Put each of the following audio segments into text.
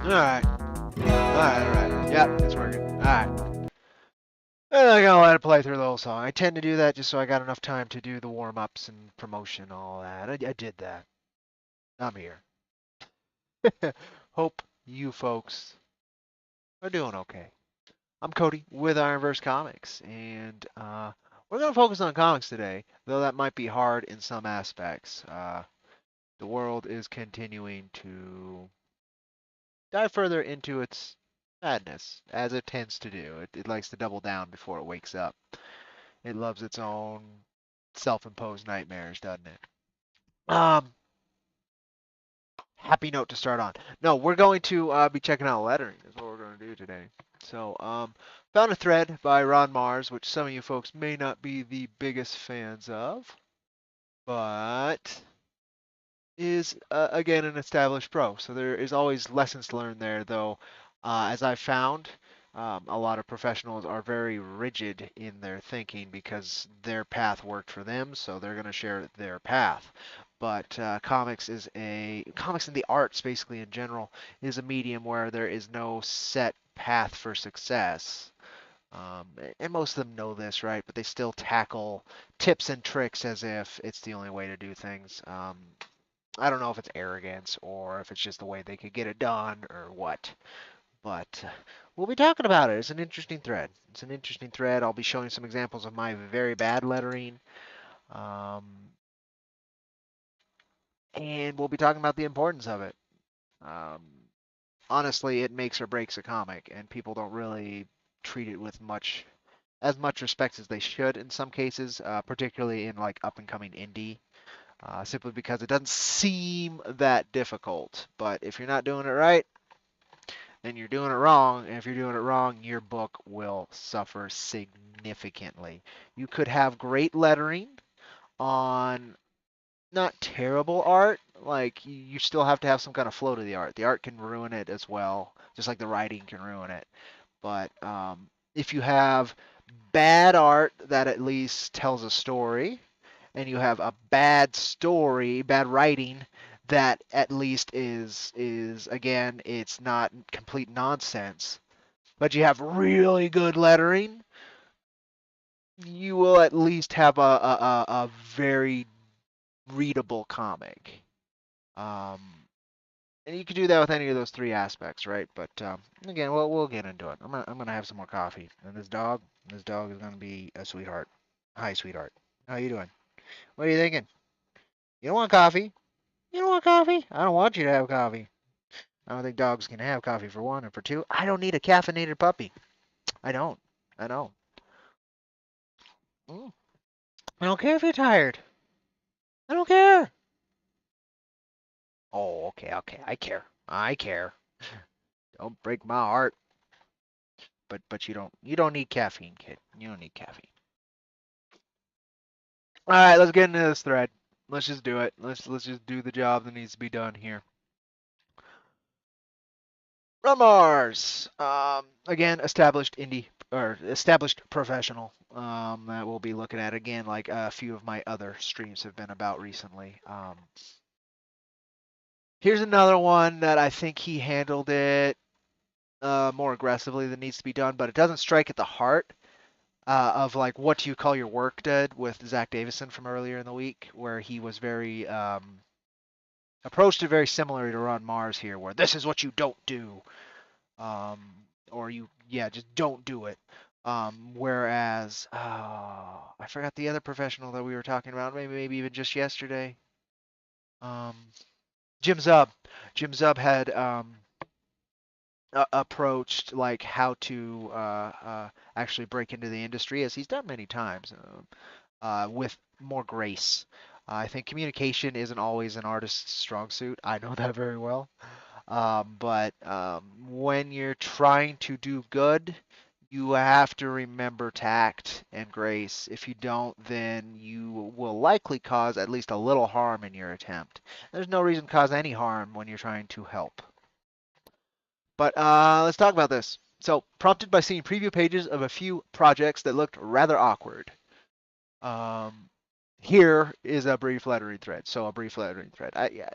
Alright. Alright. Yep, it's working. Alright. I'm not gonna let it play through the whole song. I tend to do that just so I got enough time to do the warm-ups and promotion and all that. I did that. I'm here. Hope you folks are doing okay. I'm Cody with IronVerse Comics, and we're going to focus on comics today, though that might be hard in some aspects. The world is continuing to dive further into its madness, as it tends to do. It likes to double down before it wakes up. It loves its own self-imposed nightmares, doesn't it? Happy note to start on. No, we're going to be checking out lettering. Is what we're going to do today. So, found a thread by Ron Mars, which some of you folks may not be the biggest fans of, but is again an established pro. So there is always lessons to learn there, though. As I've found, a lot of professionals are very rigid in their thinking because their path worked for them, so they're going to share their path. But comics and the arts basically in general is a medium where there is no set path for success. And most of them know this, right? But they still tackle tips and tricks as if it's the only way to do things. I don't know if it's arrogance or if it's just the way they could get it done or what. But we'll be talking about it. It's an interesting thread. It's an interesting thread. I'll be showing some examples of my very bad lettering. Um, and we'll be talking about the importance of it. Um, Honestly, it makes or breaks a comic, and people don't really treat it with as much respect as they should in some cases, particularly in like up and coming indie, simply because it doesn't seem that difficult. But if you're not doing it right, then you're doing it wrong. And if you're doing it wrong, your book will suffer significantly. You could have great lettering on not terrible art. Like you still have to have some kind of flow to the art. The art can ruin it as well, just like the writing can ruin it. But if you have bad art that at least tells a story, and you have a bad story, bad writing that at least is again, it's not complete nonsense, but you have really good lettering, you will at least have a very readable comic. Um, and you can do that with any of those three aspects, right? But again, we'll get into it. I'm gonna have some more coffee. And this dog is gonna be a sweetheart. Hi, sweetheart. How you doing? What are you thinking? You don't want coffee? You don't want coffee? I don't want you to have coffee. I don't think dogs can have coffee for one, and for two, I don't need a caffeinated puppy. I don't. I don't. Mm. I don't care if you're tired. I don't care. Oh, okay, okay. I care. I care. Don't break my heart. But you don't need caffeine, kid. You don't need caffeine. All right, let's get into this thread. Let's just do it. Let's just do the job that needs to be done here. Mars, again, established indie or established professional. That we'll be looking at again, like a few of my other streams have been about recently. Here's another one that I think he handled it more aggressively than needs to be done, but it doesn't strike at the heart of like what do you call your work did with Zach Davison from earlier in the week, where he was very approached it very similar to Ron Mars here, where this is what you don't do. Um, or yeah, just don't do it. Whereas, I forgot the other professional that we were talking about, maybe even just yesterday. Um, Jim Zub. Jim Zub had approached like how to actually break into the industry, as he's done many times, with more grace. I think communication isn't always an artist's strong suit. I know that very well. But when you're trying to do good, you have to remember tact and grace. If you don't, then you will likely cause at least a little harm in your attempt. There's no reason to cause any harm when you're trying to help. But let's talk about this. So, prompted by seeing preview pages of a few projects that looked rather awkward. Um, Here is a brief lettering thread. So a brief lettering thread. Yeah,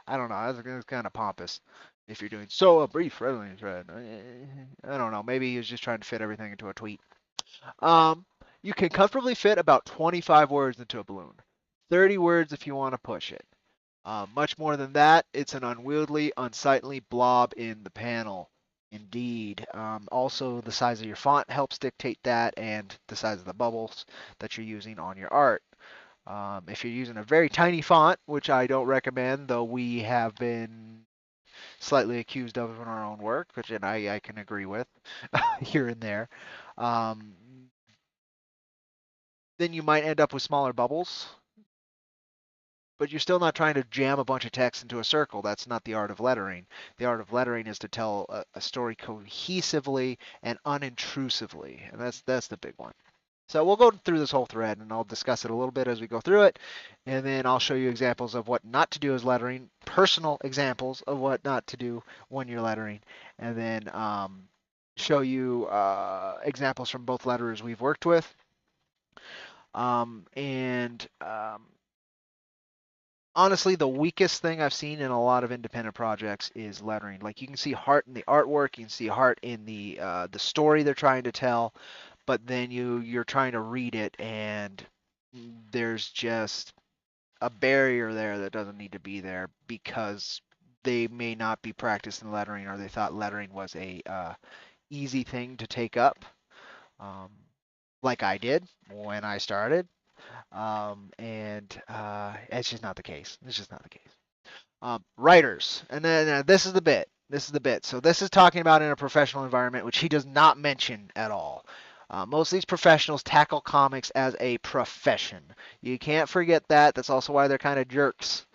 I don't know. That's kind of pompous. If you're doing a brief lettering thread, I don't know. Maybe he was just trying to fit everything into a tweet. Um, you can comfortably fit about 25 words into a balloon. 30 words if you want to push it. Much more than that, it's an unwieldy, unsightly blob in the panel. Indeed. Also, the size of your font helps dictate that, and the size of the bubbles that you're using on your art. If you're using a very tiny font, which I don't recommend, though we have been slightly accused of in our own work, which I can agree with here and there, um, then you might end up with smaller bubbles. But you're still not trying to jam a bunch of text into a circle. That's not the art of lettering. The art of lettering is to tell a story cohesively and unintrusively, and that's the big one. So we'll go through this whole thread, and I'll discuss it a little bit as we go through it, and then I'll show you examples of what not to do as lettering, personal examples of what not to do when you're lettering, and then show you examples from both letterers we've worked with, and honestly, the weakest thing I've seen in a lot of independent projects is lettering. Like you can see heart in the artwork, you can see heart in the story they're trying to tell, but then you're trying to read it, and there's just a barrier there that doesn't need to be there because they may not be practiced in lettering, or they thought lettering was a easy thing to take up, um, like I did when I started. And it's just not the case. It's just not the case. Writers, and then this is the bit. This is the bit. So this is talking about in a professional environment, which he does not mention at all. Most of these professionals tackle comics as a profession. You can't forget that. That's also why they're kind of jerks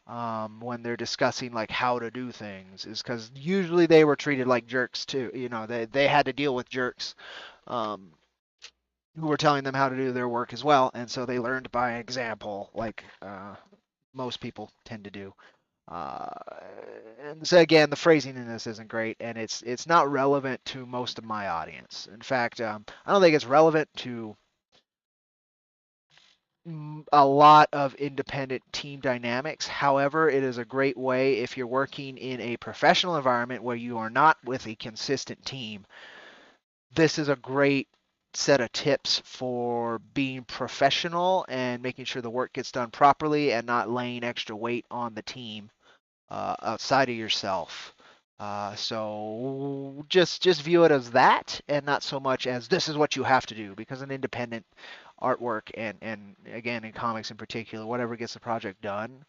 when they're discussing like how to do things, is because usually they were treated like jerks too. You know, they had to deal with jerks. Um, who were telling them how to do their work as well, and so they learned by example, like most people tend to do. Uh, and so again, the phrasing in this isn't great, and it's not relevant to most of my audience. In fact, I don't think it's relevant to a lot of independent team dynamics. However, it is a great way if you're working in a professional environment where you are not with a consistent team. This is a great set of tips for being professional and making sure the work gets done properly and not laying extra weight on the team outside of yourself. So just view it as that, and not so much as this is what you have to do, because an independent artwork, and again in comics in particular, whatever gets the project done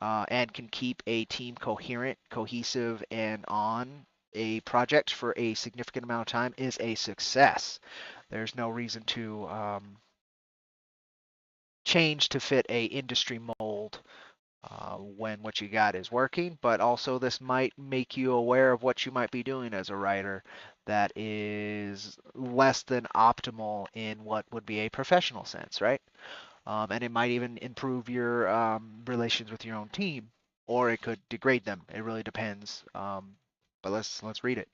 and can keep a team coherent, cohesive, and on a project for a significant amount of time is a success. There's no reason to change to fit a industry mold when what you got is working, but also this might make you aware of what you might be doing as a writer that is less than optimal in what would be a professional sense, right? And it might even improve your relations with your own team, or it could degrade them. It really depends. But let's read it.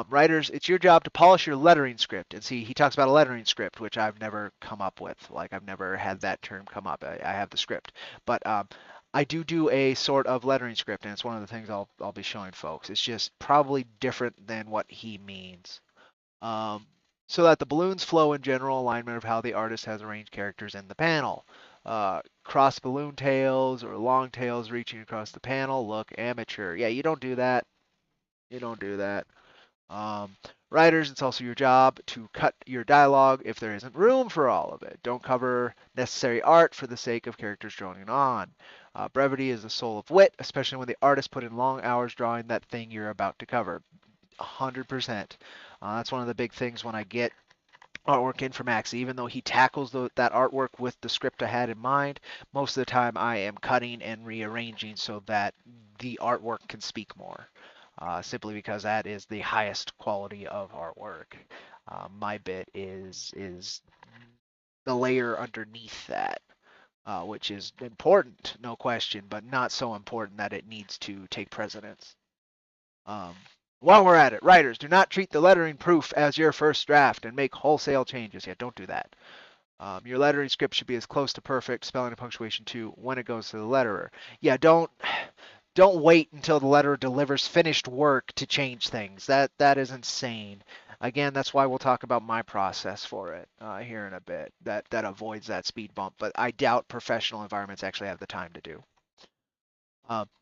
Writers, it's your job to polish your lettering script. And see, he talks about a lettering script, which I've never come up with. Like I've never had that term come up. I have the script, but I do a sort of lettering script, and it's one of the things I'll be showing folks. It's just probably different than what he means. Um, so that the balloons flow in general alignment of how the artist has arranged characters in the panel. Cross balloon tails or long tails reaching across the panel look amateur. Yeah, you don't do that. You don't do that. Um, Writers, it's also your job to cut your dialogue if there isn't room for all of it. Don't cover necessary art for the sake of characters droning on. Brevity is the soul of wit, especially when the artist put in long hours drawing that thing you're about to cover. 100%. That's one of the big things when I get artwork in for Max. Even though he tackles that artwork with the script I had in mind, most of the time I am cutting and rearranging so that the artwork can speak more. Simply because that is the highest quality of artwork. My bit is the layer underneath that, which is important, no question, but not so important that it needs to take precedence. Um, while we're at it, writers, do not treat the lettering proof as your first draft and make wholesale changes. Yeah, don't do that. Your lettering script should be as close to perfect, spelling and punctuation too, when it goes to the letterer. Yeah, don't wait until the letterer delivers finished work to change things. That is insane. Again, that's why we'll talk about my process for it here in a bit. That avoids that speed bump, but I doubt professional environments actually have the time to do.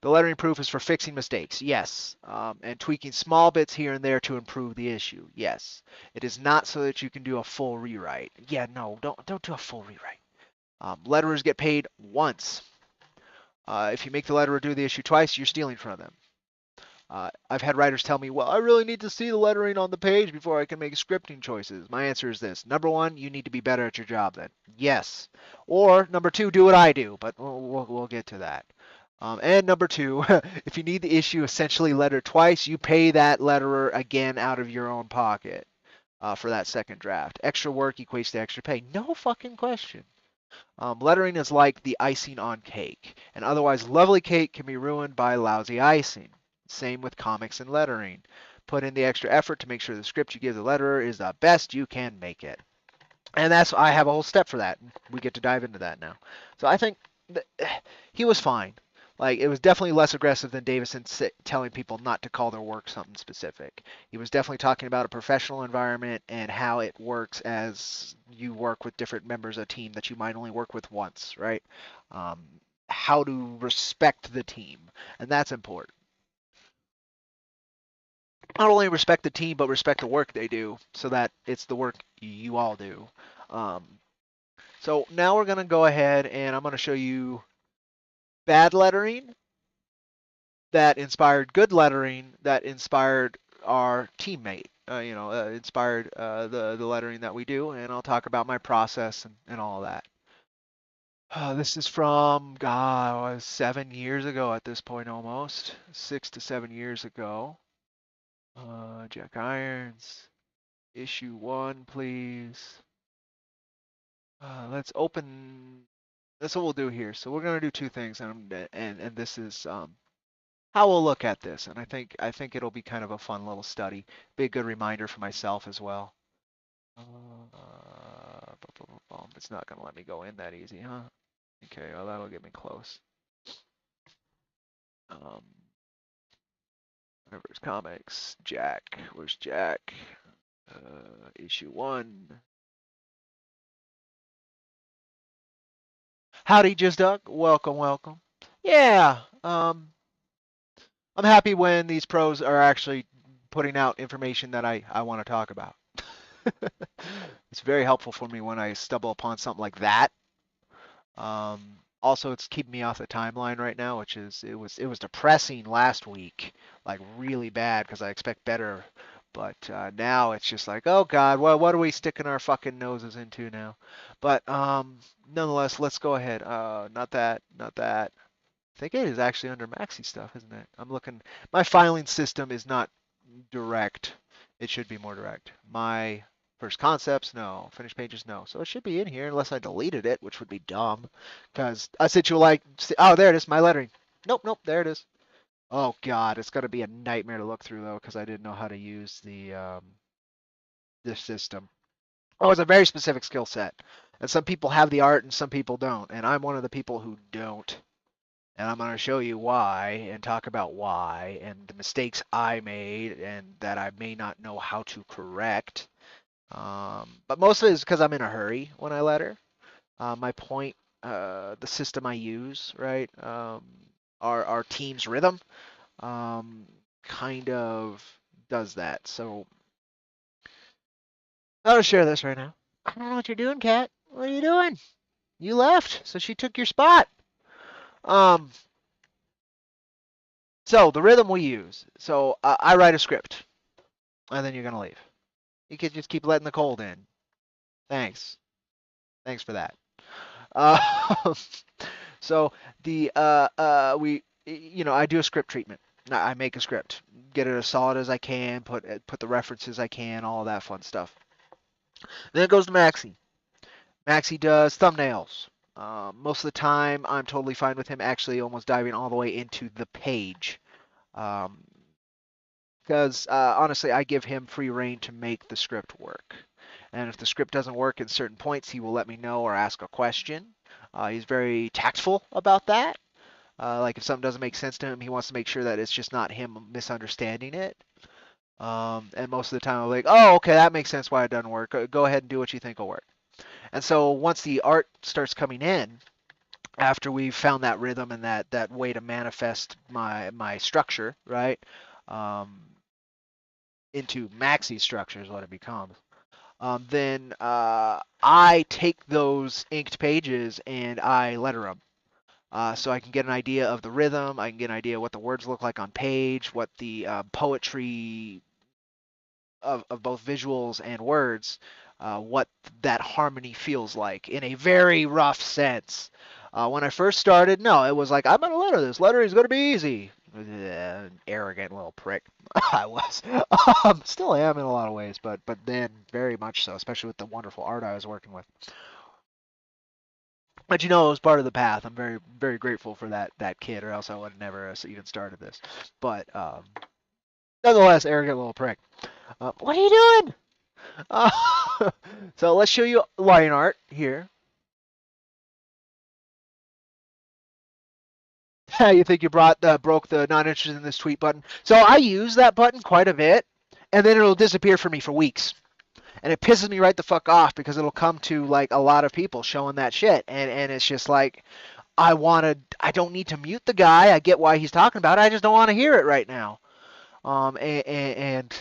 The lettering proof is for fixing mistakes, yes, and tweaking small bits here and there to improve the issue, yes. It is not so that you can do a full rewrite. Yeah, no, don't do a full rewrite. Letterers get paid once. If you make the letterer do the issue twice, you're stealing from them. I've had writers tell me, well, I really need to see the lettering on the page before I can make scripting choices. My answer is this. Number one, you need to be better at your job then. Yes. Or number two, do what I do, but we'll get to that. And number two, if you need the issue essentially lettered twice, you pay that letterer again out of your own pocket for that second draft. Extra work equates to extra pay. No fucking question. Lettering is like the icing on cake. An otherwise lovely cake can be ruined by lousy icing. Same with comics and lettering. Put in the extra effort to make sure the script you give the letterer is the best you can make it. And I have a whole step for that. We get to dive into that now. So I think he was fine. Like, it was definitely less aggressive than Davison telling people not to call their work something specific. He was definitely talking about a professional environment and how it works as you work with different members of a team that you might only work with once, right? Um, how to respect the team, and that's important. Not only respect the team, but respect the work they do, so that it's the work you all do. Um, so now we're going to go ahead and I'm going to show you bad lettering that inspired good lettering that inspired our teammate. Inspired the lettering that we do, and I'll talk about my process and all of that. This is from God, 7 years ago at this point, almost 6 to 7 years ago. Jack Irons, issue 1, please. Let's open. That's what we'll do here. So we're gonna do two things, and this is how we'll look at this, and I think it'll be kind of a fun little study. Be a good reminder for myself as well. It's not gonna let me go in that easy, huh? Okay, well that'll get me close. Um, IronVerse Comics, Jack. Where's Jack? Issue 1. Howdy, Just Duck. Welcome, welcome. Yeah, I'm happy when these pros are actually putting out information that I want to talk about. It's very helpful for me when I stumble upon something like that. Also, it's keeping me off the timeline right now, which is it was depressing last week, like really bad because I expect better. But now it's just like, oh God, what are we sticking our fucking noses into now? But nonetheless, let's go ahead. Not that, not that. I think it is actually under Maxi stuff, isn't it? I'm looking. My filing system is not direct. It should be more direct. My first concepts, no. Finished pages, no. So it should be in here unless I deleted it, which would be dumb. Because I said you like, oh, there it is, my lettering. Nope, nope, there it is. Oh God, it's gonna be a nightmare to look through though, because I didn't know how to use this system. Oh, it's a very specific skill set, and some people have the art and some people don't, and I'm one of the people who don't. And I'm going to show you why and talk about why and the mistakes I made and that I may not know how to correct. But most of it is because I'm in a hurry when I letter. My point, the system I use, right, our team's rhythm, kind of does that. So I'll share this right now. I don't know what you're doing, Kat. What are you doing? You left, so she took your spot. Um, so the rhythm we use. So I write a script, and then you're gonna leave. You could just keep letting the cold in. Thanks. Thanks for that. Uh, so the we I do a script treatment. I make a script, get it as solid as I can, put the references I can, all of that fun stuff. Then it goes to Maxie. Maxie does thumbnails. Most of the time, I'm totally fine with him actually almost diving all the way into the page. Um, because honestly, I give him free reign to make the script work. And if the script doesn't work in certain points, he will let me know or ask a question. He's very tactful about that. Like if something doesn't make sense to him, he wants to make sure that it's just not him misunderstanding it. And most of the time, I'm like, oh, okay, that makes sense why it doesn't work. Go ahead and do what you think will work. And so once the art starts coming in, after we've found that rhythm and that way to manifest my structure, right, um, into maxi structure is what it becomes. Then I take those inked pages and I letter them. So I can get an idea of the rhythm. I can get an idea of what the words look like on page, what the poetry of both visuals and words, what that harmony feels like in a very rough sense. When I first started, no, it was like, I'm going to letter this. Lettering is going to be easy. Arrogant little prick. I was. Still am in a lot of ways, but then very much so, especially with the wonderful art I was working with. But it was part of the path. I'm very, very grateful for that kid, or else I would have never even started this. But nonetheless, arrogant little prick. What are you doing? Uh, so let's show you line art here. You think you broke the not interested in this tweet button? So I use that button quite a bit, and then it'll disappear for me for weeks. And it pisses me right the fuck off because it'll come to like a lot of people showing that shit, and it's just like I don't need to mute the guy. I get why he's talking about it. I just don't want to hear it right now. And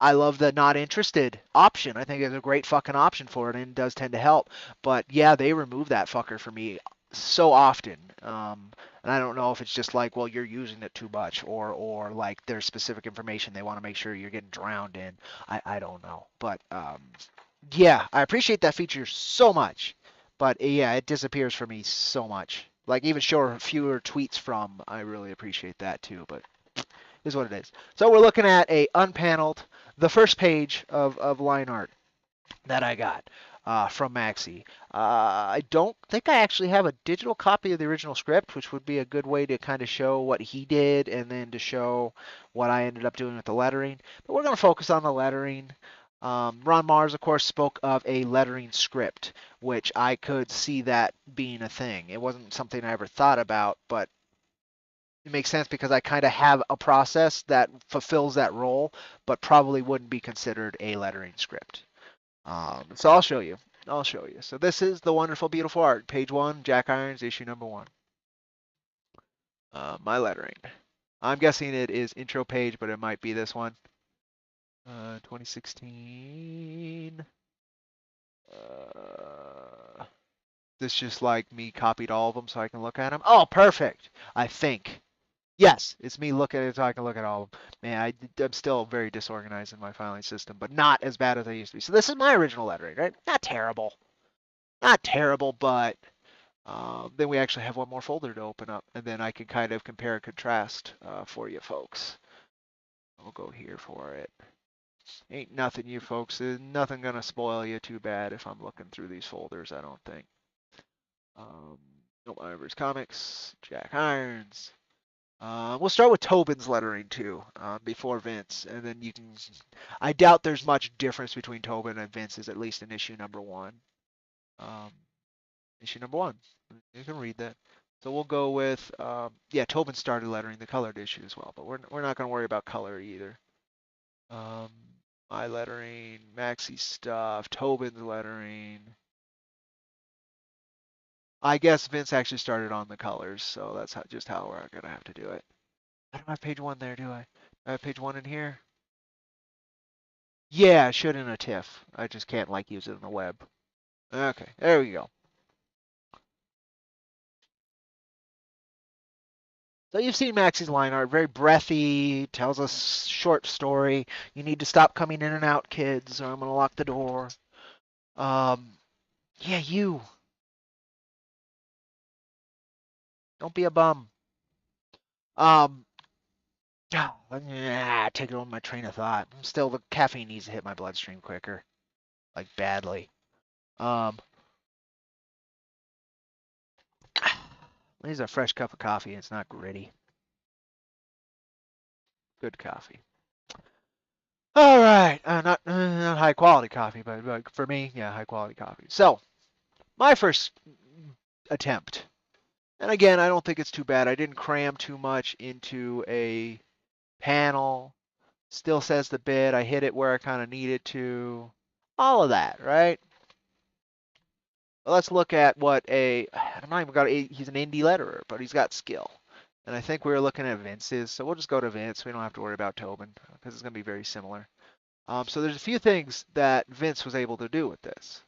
I love the not interested option. I think it's a great fucking option for it, and it does tend to help. But yeah, they remove that fucker for me so often. And I don't know if it's just like, well, you're using it too much, or like there's specific information they want to make sure you're getting drowned in. I don't know, but yeah, I appreciate that feature so much. But yeah, it disappears for me so much. Like even fewer tweets from, I really appreciate that too. But is what it is. So we're looking at a unpaneled, the first page of line art that I got from Maxi. I don't think I actually have a digital copy of the original script, which would be a good way to kind of show what he did and then to show what I ended up doing with the lettering. But we're going to focus on the lettering. Ron Mars, of course, spoke of a lettering script, which I could see that being a thing. It wasn't something I ever thought about, but it makes sense because I kind of have a process that fulfills that role, but probably wouldn't be considered a lettering script. So I'll show you. I'll show you. So this is the wonderful, beautiful art. Page 1, Jack Irons, issue number 1. My lettering. I'm guessing it is intro page, but it might be this one. 2016. This just like me copied all of them so I can look at them. Oh, perfect. I think. Yes, it's me looking at it so I can look at all of them. Man, I'm still very disorganized in my filing system, but not as bad as I used to be. So this is my original lettering, right? Not terrible. Not terrible, but then we actually have one more folder to open up, and then I can kind of compare and contrast for you folks. We'll go here for it. Ain't nothing, you folks. There's nothing gonna spoil you too bad if I'm looking through these folders, I don't think. Um, IronVerse Comics, Jack Irons. We'll start with Tobin's lettering too, before Vince, and then you can. I doubt there's much difference between Tobin and Vince's, at least in issue number 1. Um, issue number 1. You can read that. So we'll go with, yeah, Tobin started lettering the colored issue as well, but we're not going to worry about color either. Um, my lettering, Maxi stuff, Tobin's lettering. I guess Vince actually started on the colors, so that's just how we're going to have to do it. I don't have page 1 there, do I? I have page 1 in here. Yeah, should in a TIFF. I just can't like use it in the web. Okay, there we go. So you've seen Maxie's line art, very breathy, tells us short story. You need to stop coming in and out, kids, or I'm gonna lock the door. Um, yeah, you. Don't be a bum. Um, take it on my train of thought. Still, the caffeine needs to hit my bloodstream quicker, like badly. Um, this is a fresh cup of coffee. It's not gritty. Good coffee. All right, not high quality coffee, but for me, yeah, high quality coffee. So my first attempt, and again, I don't think it's too bad. I didn't cram too much into a panel. Still says the bid. I hit it where I kind of needed to. All of that, right? Well, let's look at what I'm not even got he's an indie letterer, but he's got skill. And I think we were looking at Vince's, so we'll just go to Vince. We don't have to worry about Tobin because it's going to be very similar. So there's a few things that Vince was able to do with this.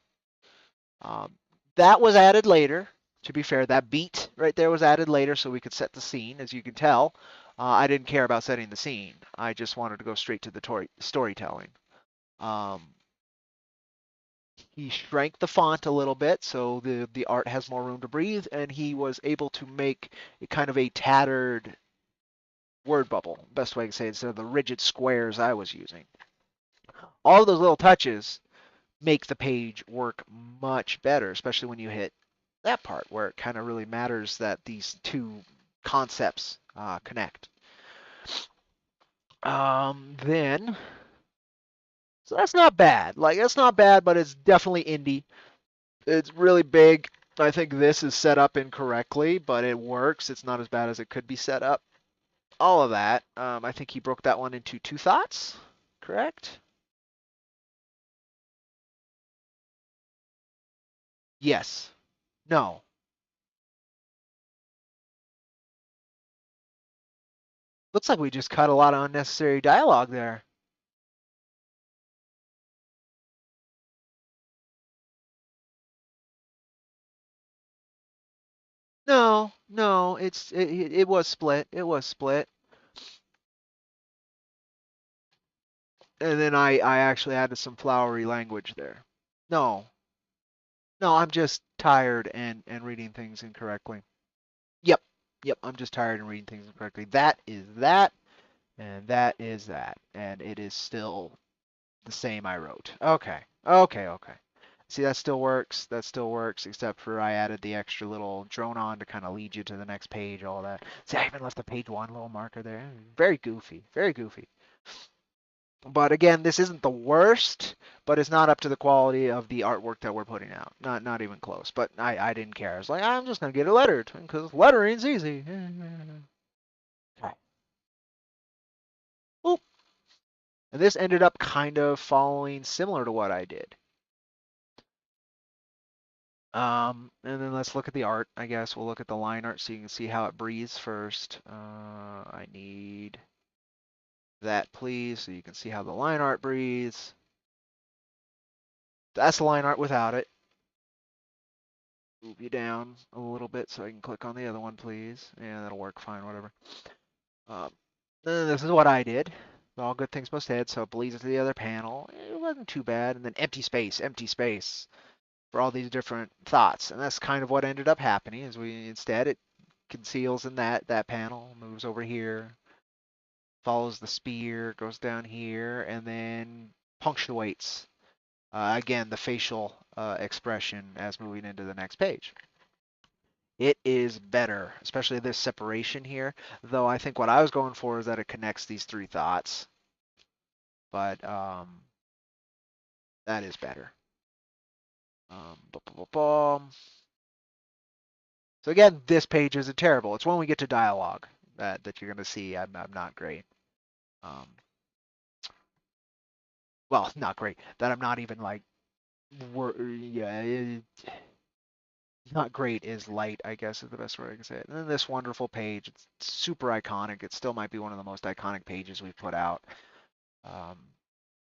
Um, that was added later. To be fair, that beat right there was added later so we could set the scene. As you can tell, I didn't care about setting the scene. I just wanted to go straight to the storytelling. Um, he shrank the font a little bit so the art has more room to breathe, and he was able to make a kind of a tattered word bubble. Best way I can say it, instead of the rigid squares I was using. All of those little touches make the page work much better, especially when you hit that part where it kind of really matters that these two concepts connect. Then, so that's not bad. Like, that's not bad, but it's definitely indie. It's really big. I think this is set up incorrectly, but it works. It's not as bad as it could be set up. All of that. I think he broke that one into two thoughts, correct? Yes. No. Looks like we just cut a lot of unnecessary dialogue there. No, no, it was split. It was split. And then I actually added some flowery language there. No, no, I'm just tired and reading things incorrectly. Yep, yep, I'm just tired and reading things incorrectly. That is that, and that is that, and it is still the same I wrote. Okay, okay, okay. See, that still works. That still works, except for I added the extra little drone on to kind of lead you to the next page, all that. See, I even left the page one little marker there. Very goofy, very goofy. But again, this isn't the worst, but it's not up to the quality of the artwork that we're putting out. Not even close. But I didn't care. I was like, I'm just gonna get it lettered because lettering's easy. Okay. Oop. And this ended up kind of following similar to what I did. And then let's look at the art. I guess we'll look at the line art so you can see how it breathes first. I need that, please, so you can see how the line art breathes. That's the line art without it. Move you down a little bit so I can click on the other one, please. Yeah, that'll work fine, whatever. Um, then this is what I did. All good things must end, so it bleeds into the other panel. It wasn't too bad. And then empty space for all these different thoughts. And that's kind of what ended up happening is instead it conceals in that panel, moves over here, follows the spear, goes down here, and then punctuates again the facial expression as moving into the next page. It is better, especially this separation here. Though I think what I was going for is that it connects these three thoughts, but that is better. So again, this page isn't terrible. It's when we get to dialogue that you're going to see I'm not great. Um, well, not great. That I'm not even like, yeah, not great is light, I guess is the best way I can say it. And then this wonderful page, it's super iconic. It still might be one of the most iconic pages we've put out. Um,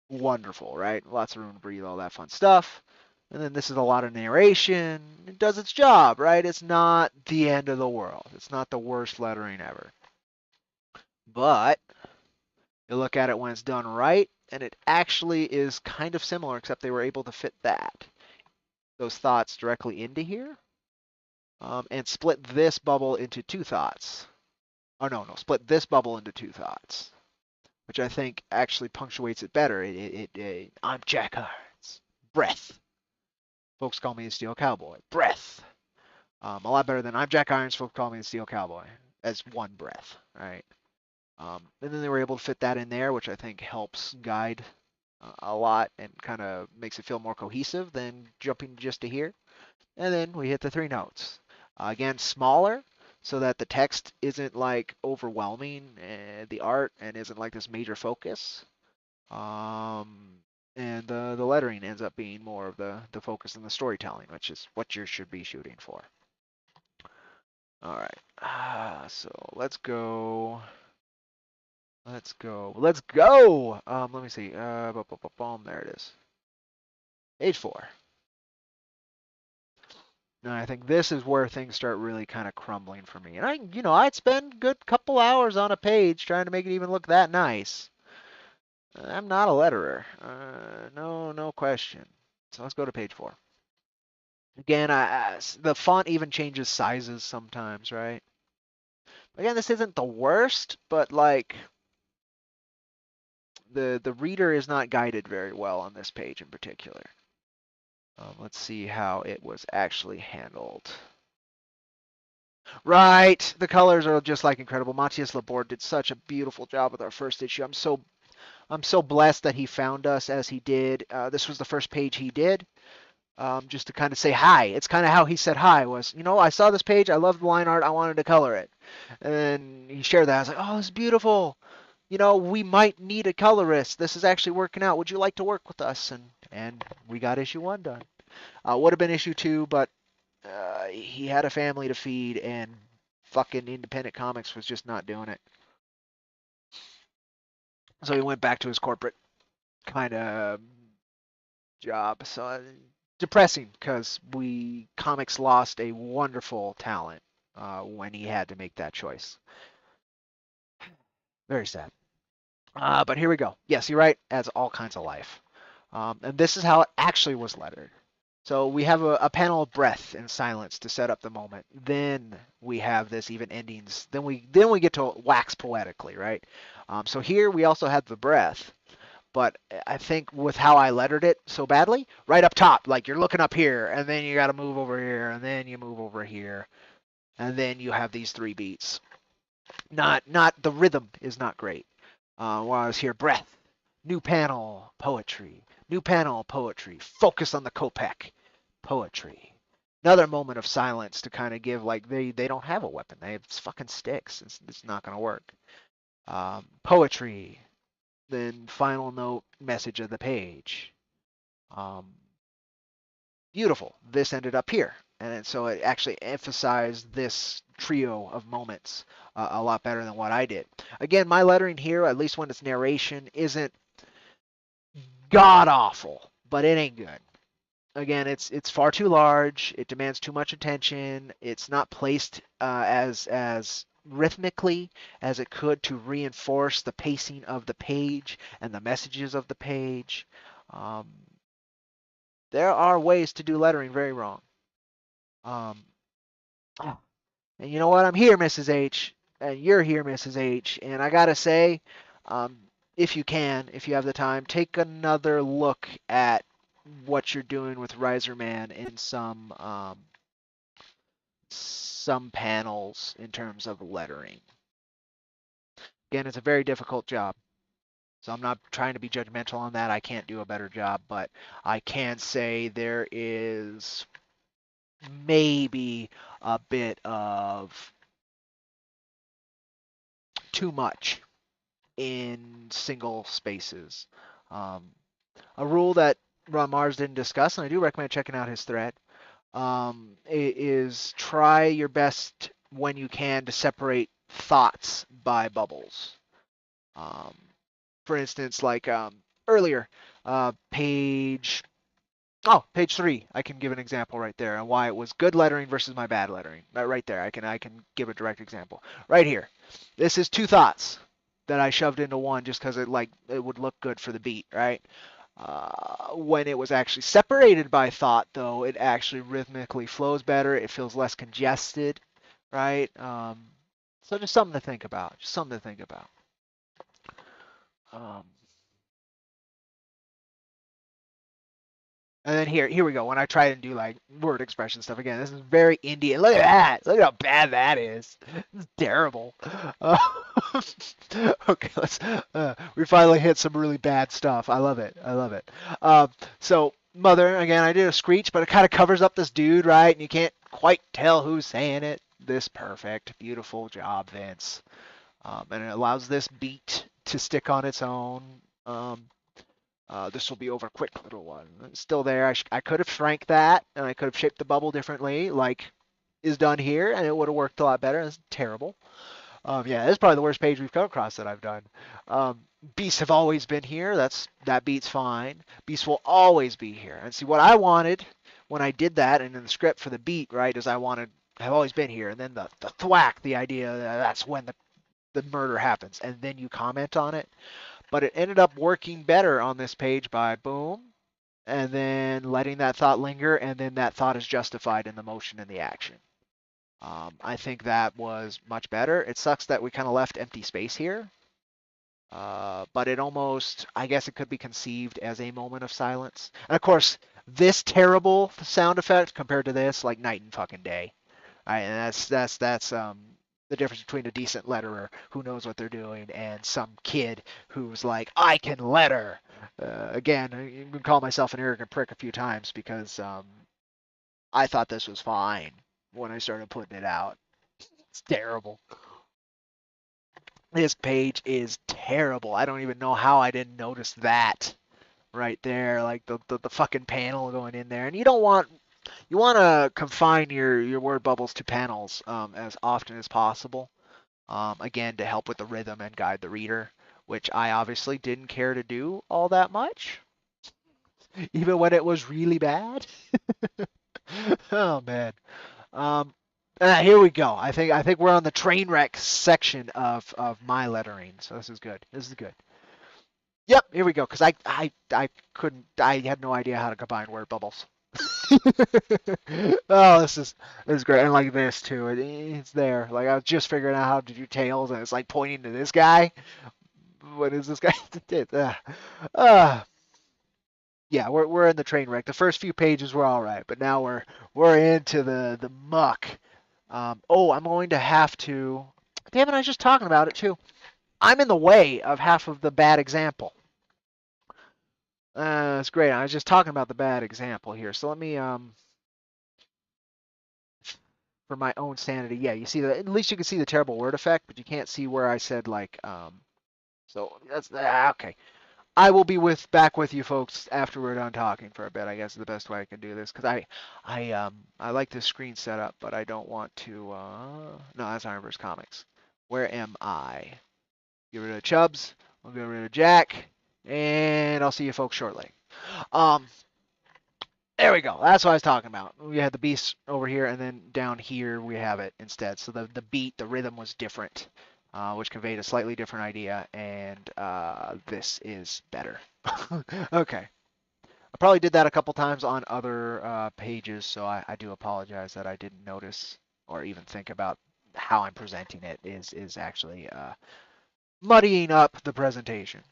wonderful, right? Lots of room to breathe, all that fun stuff. And then this is a lot of narration. It does its job, right? It's not the end of the world. It's not the worst lettering ever. But you look at it when it's done right, and it actually is kind of similar, except they were able to fit those thoughts directly into here, and split this bubble into two thoughts. Oh, no, split this bubble into two thoughts, which I think actually punctuates it better. I'm Jack Irons. Breath. Folks call me the Steel Cowboy. Breath. A lot better than I'm Jack Irons. Folks call me the Steel Cowboy as one breath, right? And then they were able to fit that in there, which I think helps guide a lot and kind of makes it feel more cohesive than jumping just to here. And then we hit the three notes. Again, smaller so that the text isn't like overwhelming the art and isn't like this major focus. And the lettering ends up being more of the focus in the storytelling, which is what you should be shooting for. All right, so let's go. Let's go. Let's go. Let me see. There it is. Page 4. Now I think this is where things start really kind of crumbling for me. And I'd spend a good couple hours on a page trying to make it even look that nice. I'm not a letterer. No question. So let's go to page 4. Again, the font even changes sizes sometimes, right? Again, this isn't the worst, but like the reader is not guided very well on this page in particular. Let's see how it was actually handled. Right, the colors are just like incredible. Matthias Laborde did such a beautiful job with our first issue. I'm so blessed that he found us as he did. This was the first page he did, just to kind of say hi. It's kind of how he said hi was, I saw this page, I loved the line art, I wanted to color it. And then he shared that. I was like, oh, this is beautiful. We might need a colorist. This is actually working out. Would you like to work with us? And we got issue 1 done. Would have been issue 2, but he had a family to feed, and fucking independent comics was just not doing it. So he went back to his corporate kind of job. So depressing because comics lost a wonderful talent when he had to make that choice. Very sad. But here we go. Yes, you're right. Adds all kinds of life. And this is how it actually was lettered. So we have a panel of breath and silence to set up the moment. Then we have this even endings. Then we get to wax poetically, right? So here we also have the breath. But I think with how I lettered it so badly, right up top, like you're looking up here, and then you got to move over here, and then you move over here, and then you have these 3 beats. Not the rhythm is not great. While I was here, breath, new panel, poetry, new panel, poetry, focus on the Kopek, poetry. Another moment of silence to kind of give like they don't have a weapon. They have fucking sticks. It's not gonna work. Poetry, then final note, message of the page. Beautiful. This ended up here. And so it actually emphasized this trio of moments a lot better than what I did. Again, my lettering here, at least when it's narration, isn't god awful, but it ain't good. Again, it's far too large. It demands too much attention. It's not placed as rhythmically as it could to reinforce the pacing of the page and the messages of the page. There are ways to do lettering very wrong. And you know what? I'm here, Mrs. H, and you're here, Mrs. H, and I gotta say, if you can, if you have the time, take another look at what you're doing with Riser Man in some panels in terms of lettering. Again, it's a very difficult job. So I'm not trying to be judgmental on that. I can't do a better job, but I can say there is maybe a bit of too much in single spaces. A rule that Ron Mars didn't discuss, and I do recommend checking out his thread, is try your best when you can to separate thoughts by bubbles. For instance, like earlier. Page 3. I can give an example right there on why it was good lettering versus my bad lettering. Right there, I can give a direct example. Right here, this is two thoughts that I shoved into one just because it would look good for the beat, right? When it was actually separated by thought, though, it actually rhythmically flows better. It feels less congested, right? So just something to think about. Just something to think about. Um, And then here we go. When I try and do like word expression stuff again, this is very Indian. Look at that. Look at how bad that is. It's terrible. Uh, okay, we finally hit some really bad stuff. I love it. I love it. So mother again. I did a screech, but it kind of covers up this dude, right? And you can't quite tell who's saying it. This perfect, beautiful job, Vince. And it allows this beat to stick on its own. This will be over quick, little one. It's still there. I could have shrank that, and I could have shaped the bubble differently, like is done here, and it would have worked a lot better. It's terrible. Yeah, this is probably the worst page we've come across that I've done. Um, Beasts have always been here. That beat's fine. Beasts will always be here. And see what I wanted when I did that, and in the script for the beat, right, is I wanted have always been here, and then the thwack, the idea that that's when the murder happens, and then you comment on it. But it ended up working better on this page by boom, and then letting that thought linger, and then that thought is justified in the motion and the action. I think that was much better. It sucks that we kind of left empty space here, but it almost, I guess it could be conceived as a moment of silence. And of course, this terrible sound effect compared to this, like night and fucking day. And that's the difference between a decent letterer who knows what they're doing and some kid who's like, I can letter. Again, I can call myself an arrogant prick a few times because I thought this was fine when I started putting it out. It's terrible. This page is terrible. I don't even know how I didn't notice that right there, like the fucking panel going in there. And you want to confine your word bubbles to panels as often as possible. Again, to help with the rhythm and guide the reader, which I obviously didn't care to do all that much, even when it was really bad. Oh man. Um, Here we go. I think we're on the train wreck section of my lettering, so this is good. This is good. Yep, here we go. Because I couldn't, I had no idea how to combine word bubbles. Oh, this is great. And like this too. It's there. Like I was just figuring out how to do tails, and it's like pointing to this guy. What is this guy? uh, yeah, we're in the train wreck. The first few pages were all right, but now we're into the muck. Oh, I'm going to have to. Damn it! I was just talking about it too. I'm in the way of half of the bad example. That's great. I was just talking about the bad example here. So let me for my own sanity. Yeah, you see the at least you can see the terrible word effect, but you can't see where I said like so that's okay. I will be back with you folks after we're done talking for a bit. I guess is the best way I can do this because I like this screen setup, but I don't want to. No, that's IronVerse Comics. Where am I? Get rid of Chubbs. I'll get rid of Jack, and I'll see you folks shortly. Um, there we go. That's what I was talking about. We had the beast over here, and then down here we have it instead. So the beat, the rhythm was different, which conveyed a slightly different idea, and this is better. Okay. I probably did that a couple times on other pages, so I do apologize that I didn't notice or even think about how I'm presenting it is actually muddying up the presentation.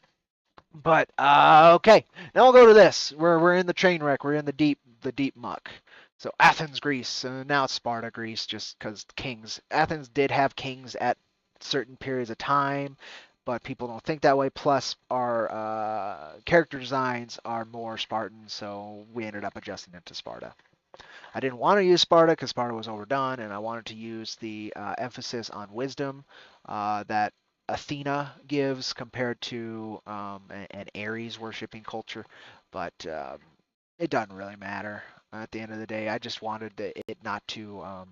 But okay, now we'll go to this. We're in the train wreck. We're in the deep muck. So Athens, Greece. Now it's Sparta, Greece, just because kings. Athens did have kings at certain periods of time, but people don't think that way. Plus, our character designs are more Spartan, so we ended up adjusting it to Sparta. I didn't want to use Sparta because Sparta was overdone, and I wanted to use the emphasis on wisdom that Athena gives compared to an Ares worshipping culture, but it doesn't really matter. At the end of the day, I just wanted it not to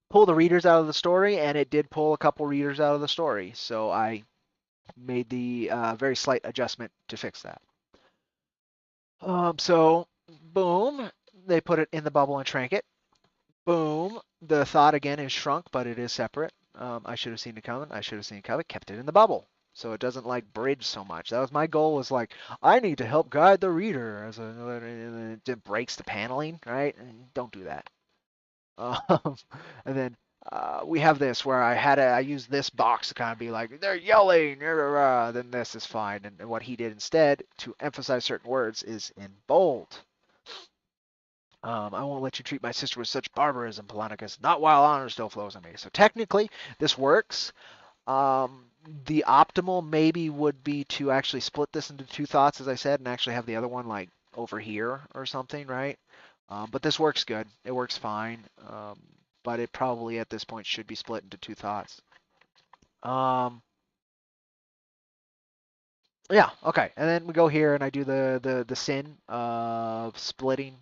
pull the readers out of the story, and it did pull a couple readers out of the story. So I made the very slight adjustment to fix that. So boom, they put it in the bubble and shrank it. Boom, the thought again is shrunk, but it is separate. I should have seen it coming. I should have seen it coming. Kept it in the bubble, so it doesn't like bridge so much. That was my goal. Was like I need to help guide the reader as and it breaks the paneling, right? And don't do that. Um, and then we have this where I used this box to kind of be like they're yelling, rah, rah, rah. Then this is fine. And what he did instead to emphasize certain words is in bold. I won't let you treat my sister with such barbarism, Polonicus, not while honor still flows on me. So technically, this works. Um, the optimal maybe would be to actually split this into two thoughts, as I said, and actually have the other one like over here or something, right? But this works good. It works fine. But it probably at this point should be split into two thoughts. Um, yeah, okay. And then we go here and I do the sin of splitting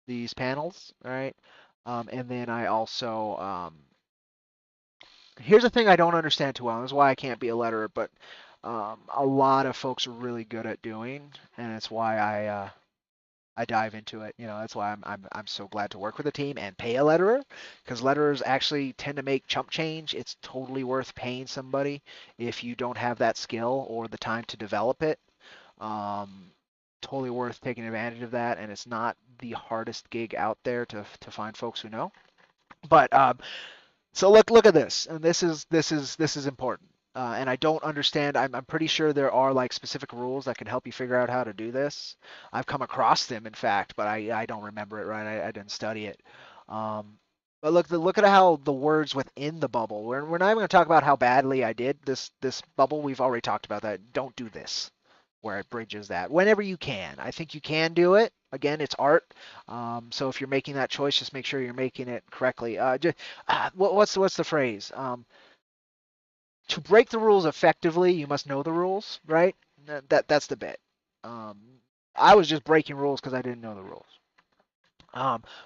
these panels, right? And then I also here's the thing I don't understand too well. And this is why I can't be a letterer, but a lot of folks are really good at doing, and it's why I dive into it. You know, that's why I'm so glad to work with a team and pay a letterer, because letterers actually tend to make chump change. It's totally worth paying somebody if you don't have that skill or the time to develop it. Um, totally worth taking advantage of that, and it's not the hardest gig out there to find folks who know. But so look at this, and this is important. And I don't understand. I'm pretty sure there are like specific rules that can help you figure out how to do this. I've come across them, in fact, but I don't remember it right. I didn't study it. Um, but look at how the words within the bubble. We're not even going to talk about how badly I did this bubble. We've already talked about that. Don't do this where it bridges that whenever you can. I think you can do it. Again, it's art. So if you're making that choice, just make sure you're making it correctly. What's the phrase? To break the rules effectively, you must know the rules, right? That's the bit. Um, I was just breaking rules because I didn't know the rules.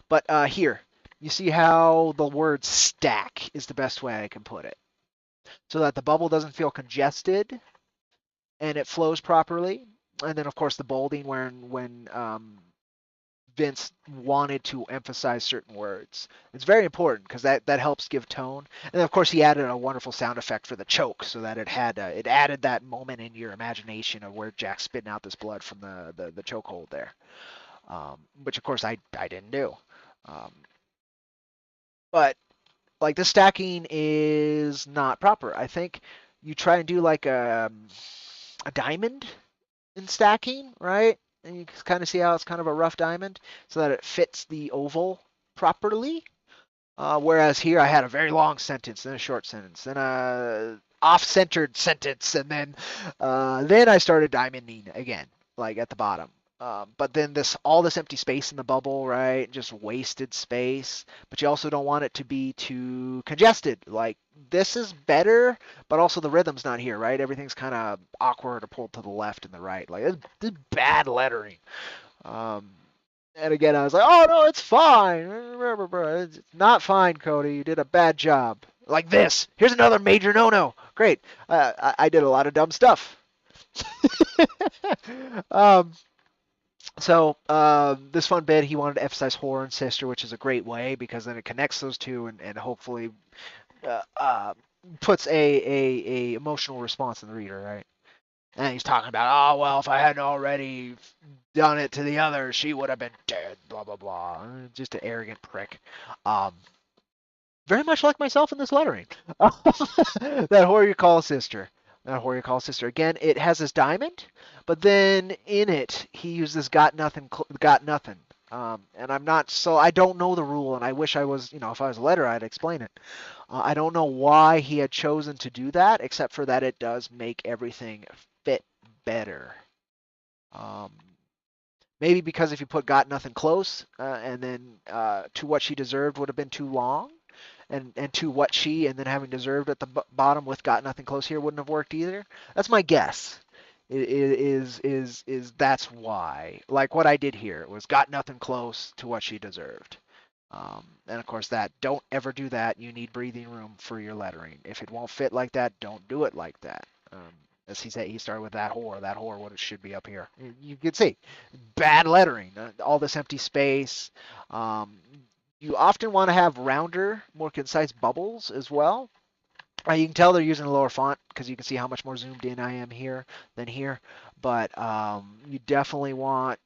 But here, you see how the word stack is the best way I can put it, so that the bubble doesn't feel congested and it flows properly. And then, of course, the bolding when Vince wanted to emphasize certain words. It's very important because that helps give tone. And then, of course, he added a wonderful sound effect for the choke, so that it added that moment in your imagination of where Jack's spitting out this blood from the chokehold there, which of course I didn't do. Um, but like the stacking is not proper. I think you try and do like a diamond in stacking, right? And you can kind of see how it's kind of a rough diamond so that it fits the oval properly. Whereas here I had a very long sentence, then a short sentence, then a off-centered sentence, and then I started diamonding again, like at the bottom. But then all this empty space in the bubble, right? Just wasted space. But you also don't want it to be too congested. Like this is better, but also the rhythm's not here, right? Everything's kind of awkward or pulled to the left and the right. Like it's bad lettering. Um, and again, I was like, oh no, it's fine. It's not fine, Cody. You did a bad job. Like this. Here's another major no-no. Great. I did a lot of dumb stuff. um, so this fun bit, he wanted to emphasize horror and sister, which is a great way because then it connects those two and hopefully uh, uh, puts a emotional response in the reader, right? And he's talking about, oh well, if I hadn't already done it to the other, she would have been dead. Blah blah blah. Just an arrogant prick. Um, very much like myself in this lettering. That horror you call sister. That horror you call sister. Again, it has this diamond, but then in it he uses got nothing. Got nothing. And I'm not so I don't know the rule, and I wish I was. If I was a letterer, I'd explain it. I don't know why he had chosen to do that, except for that it does make everything fit better. Um, maybe because if you put got nothing close, and then to what she deserved would have been too long, and to what she and then having deserved at the bottom with got nothing close here wouldn't have worked either. That's my guess. Is that's why. Like what I did here was got nothing close to what she deserved. And of course that don't ever do that. You need breathing room for your lettering. If it won't fit like that, don't do it like that. As he said, he started with that whore. That whore, what it should be up here. You can see bad lettering, all this empty space. Um, you often want to have rounder, more concise bubbles as well. You can tell they're using a lower font because you can see how much more zoomed in I am here than here. But you definitely want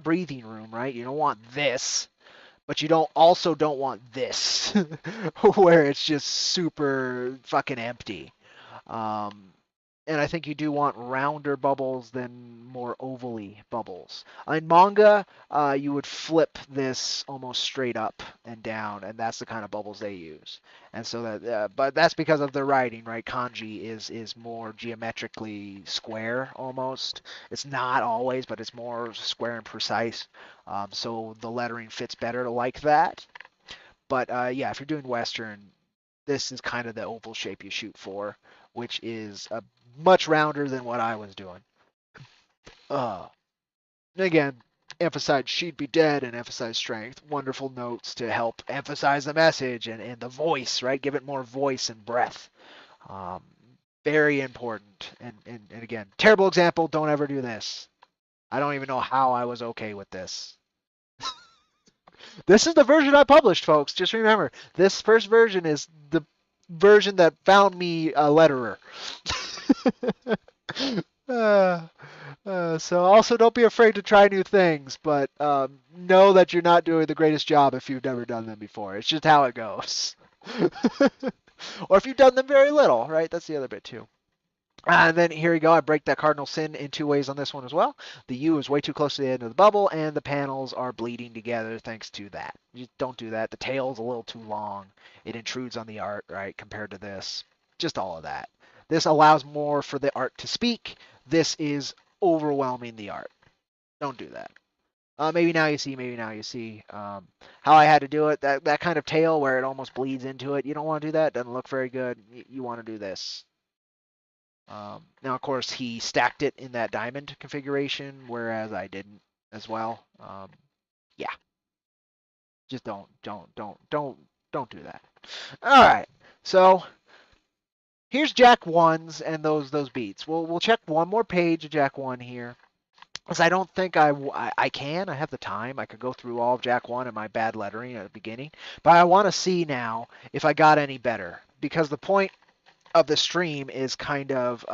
breathing room, right? You don't want this, but you don't want this where it's just super fucking empty. Um, and I think you do want rounder bubbles than more ovally bubbles. In manga, you would flip this almost straight up and down, and that's the kind of bubbles they use. And so but that's because of their writing, right? Kanji is more geometrically square almost. It's not always, but it's more square and precise. So the lettering fits better like that. But yeah, if you're doing Western, this is kind of the oval shape you shoot for, which is much rounder than what I was doing. Again, emphasize she'd be dead and emphasize strength. Wonderful notes to help emphasize the message and the voice, right? Give it more voice and breath. Um, very important. And again, terrible example. Don't ever do this. I don't even know how I was okay with this. This is the version I published, folks. Just remember, this first version is the version that found me a letterer. uh, so also don't be afraid to try new things, but know that you're not doing the greatest job if you've never done them before. It's just how it goes. Or if you've done them very little, right? That's the other bit too. And then here we go. I break that cardinal sin in two ways on this one as well. The U is way too close to the end of the bubble, and the panels are bleeding together thanks to that. You don't do that. The tail's a little too long. It intrudes on the art, right, compared to this. Just all of that. This allows more for the art to speak. This is overwhelming the art. Don't do that. Maybe now you see, maybe now you see how I had to do it. That kind of tail where it almost bleeds into it. You don't want to do that. Doesn't look very good. You want to do this. Now, of course, he stacked it in that diamond configuration, whereas I didn't as well. Yeah, just don't do that. All right, so here's Jack 1s and those beats. We'll check one more page of Jack 1 here. Because I don't think I can. I have the time. I could go through all of Jack 1 and my bad lettering at the beginning. But I want to see now if I got any better. Because the point of the stream is kind of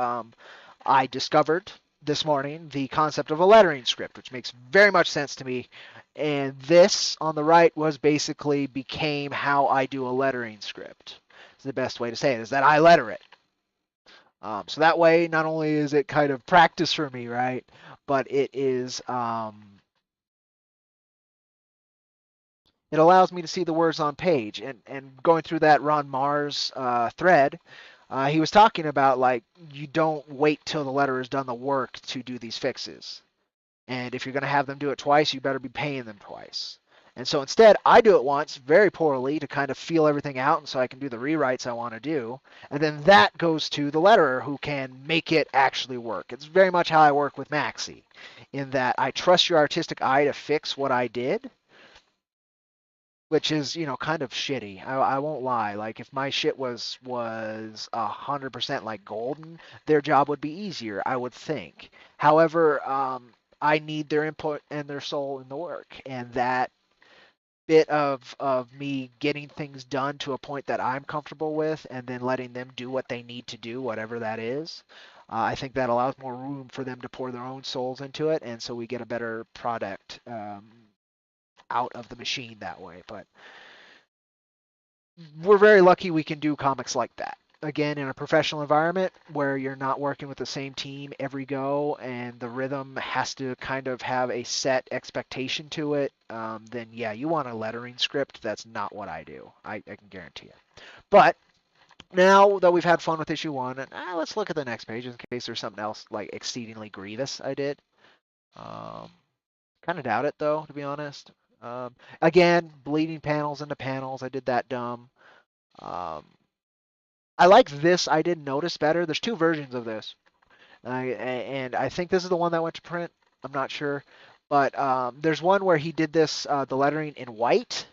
I discovered this morning the concept of a lettering script, which makes very much sense to me. And this on the right was basically became how I do a lettering script. It's the best way to say it, is that I letter it. So that way, not only is it kind of practice for me, right, but it is it allows me to see the words on page. And going through that Ron Mars thread, he was talking about like you don't wait till the letter has done the work to do these fixes. And if you're going to have them do it twice, you better be paying them twice. And so instead, I do it once very poorly to kind of feel everything out and so I can do the rewrites I want to do. And then that goes to the letterer who can make it actually work. It's very much how I work with Maxi, in that I trust your artistic eye to fix what I did, which is, kind of shitty. I won't lie. Like if my shit was 100% like golden, their job would be easier, I would think. However, I need their input and their soul in the work, and that bit of me getting things done to a point that I'm comfortable with, and then letting them do what they need to do, whatever that is. I think that allows more room for them to pour their own souls into it, and so we get a better product out of the machine that way. But we're very lucky we can do comics like that. Again, in a professional environment where you're not working with the same team every go and the rhythm has to kind of have a set expectation to it, then yeah, you want a lettering script. That's not what I do. I can guarantee it. But now that we've had fun with issue 1, let's look at the next page in case there's something else like exceedingly grievous I did. Kind of doubt it though, to be honest. Again, bleeding panels into panels. I did that dumb. I like this. I did notice better. There's two versions of this, and I think this is the one that went to print. I'm not sure, but there's one where he did this the lettering in white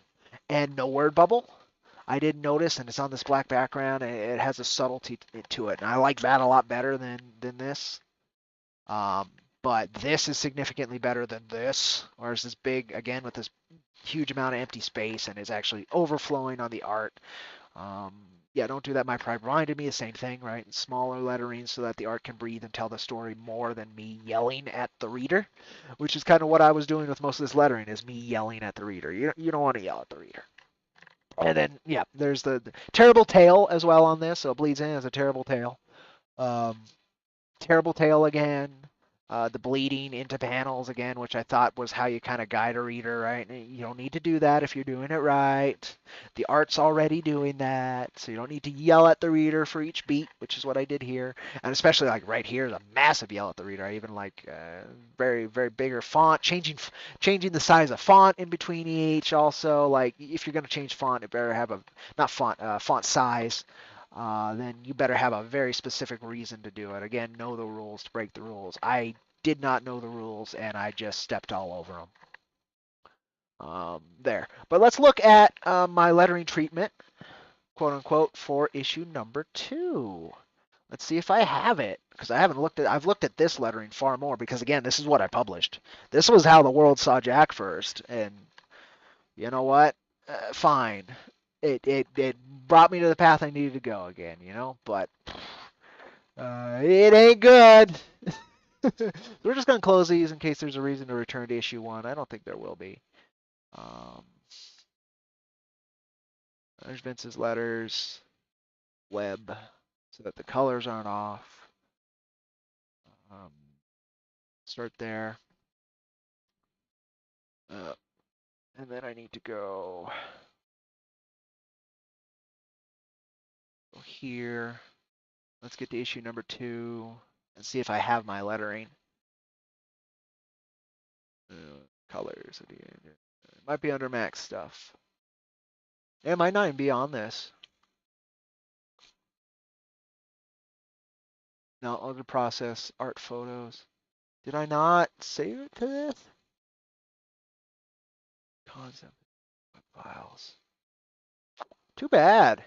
and no word bubble. I did notice, and it's on this black background, and it has a subtlety to it, and I like that a lot better than this. Um, but this is significantly better than this, whereas this big, again, with this huge amount of empty space, and is actually overflowing on the art. Um, yeah, don't do that. My Pride reminded me the same thing, right? Smaller lettering so that the art can breathe and tell the story more than me yelling at the reader, which is kind of what I was doing with most of this lettering, is me yelling at the reader. You don't want to yell at the reader. And then, yeah, there's the terrible tail as well on this, so it bleeds in as a terrible tail. Um, Terrible tail again. The bleeding into panels again, which I thought was how you kind of guide a reader, right? You don't need to do that if you're doing it right. The art's already doing that, so you don't need to yell at the reader for each beat, which is what I did here. And especially like right here is a massive yell at the reader. I even like very, very bigger font, changing the size of font in between each. Also, like if you're going to change font, it better have a, not font, font size. Then you better have a very specific reason to do it. Again, know the rules to break the rules. I did not know the rules, and I just stepped all over them. There. But let's look at my lettering treatment, quote unquote, for issue number 2. Let's see if I have it, because I've looked at this lettering far more, because again, this is what I published. This was how the world saw Jack first, and you know what? Fine. It brought me to the path I needed to go again, but it ain't good. We're just going to close these in case there's a reason to return to issue 1. I don't think there will be. Um, there's Vince's letters, web, so that the colors aren't off. Um, start there. And then I need to go here. Let's get to issue number 2 and see if I have my lettering. Colors. It might be under Max stuff. It might not even be on this. No, under process, art photos. Did I not save it to this? Concept files. Too bad.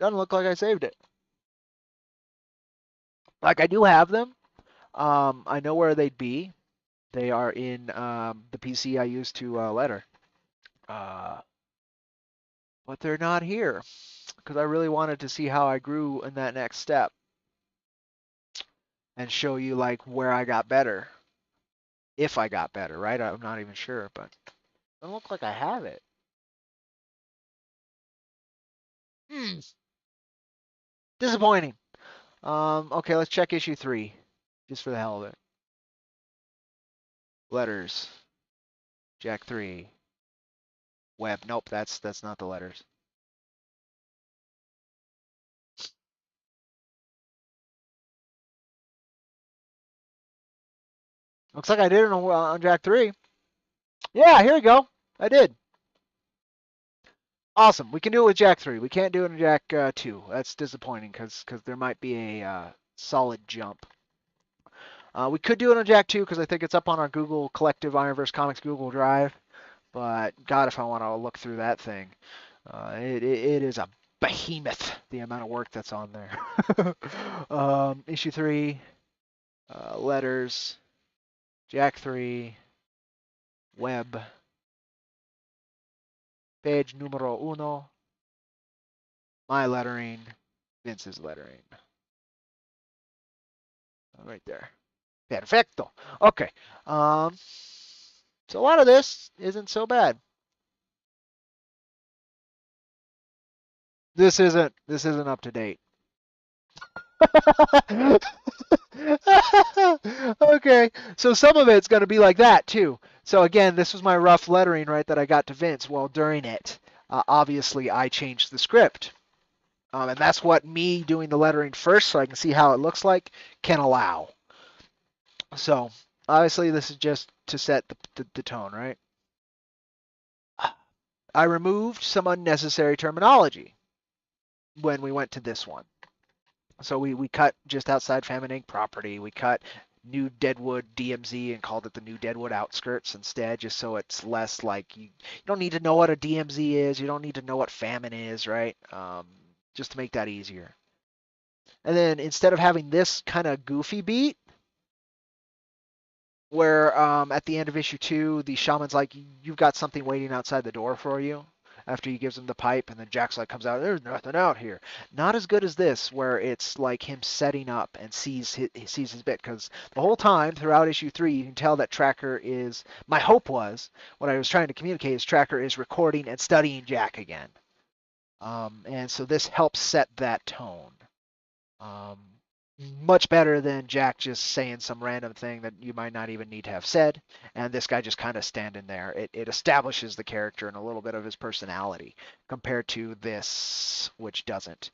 Doesn't look like I saved it. Like I do have them. I know where they'd be. They are in the PC I use to letter. But they're not here because I really wanted to see how I grew in that next step and show you like where I got better. If I got better, right? I'm not even sure, but it doesn't look like I have it. Disappointing. Okay, let's check issue 3, just for the hell of it. Letters. Jack 3. Web. Nope, that's not the letters. Looks like I did it on Jack 3. Yeah, here we go. I did. Awesome. We can do it with Jack 3. We can't do it in Jack 2. That's disappointing because there might be a solid jump. We could do it on Jack 2 because I think it's up on our Google Collective IronVerse Comics Google Drive. But God, if I want to look through that thing, it is a behemoth, the amount of work that's on there. Issue 3, letters, Jack 3, web, page numero 1, my lettering, Vince's lettering. Right there. Perfecto. Okay. So a lot of this isn't so bad. This isn't up to date. Okay, so some of it's going to be like that too. So again, this was my rough lettering, right, that I got to Vince. Well, during it, obviously I changed the script. And that's what me doing the lettering first so I can see how it looks like can allow. So obviously this is just to set the tone, right? I removed some unnecessary terminology when we went to this one. So we cut just outside Famine Inc. property. We cut New Deadwood DMZ and called it the New Deadwood Outskirts instead, just so it's less like you don't need to know what a DMZ is, you don't need to know what famine is, right? Just to make that easier. And then instead of having this kind of goofy beat, where at the end of issue 2, the shaman's like, you've got something waiting outside the door for you. After he gives him the pipe, and then Jack's like comes out, there's nothing out here. Not as good as this, where it's like him setting up and sees his bit. Because the whole time throughout issue 3, you can tell that Tracker is. My hope was what I was trying to communicate is Tracker is recording and studying Jack again, and so this helps set that tone. Um, Much better than Jack just saying some random thing that you might not even need to have said, and this guy just kind of standing there. It establishes the character and a little bit of his personality compared to this, which doesn't.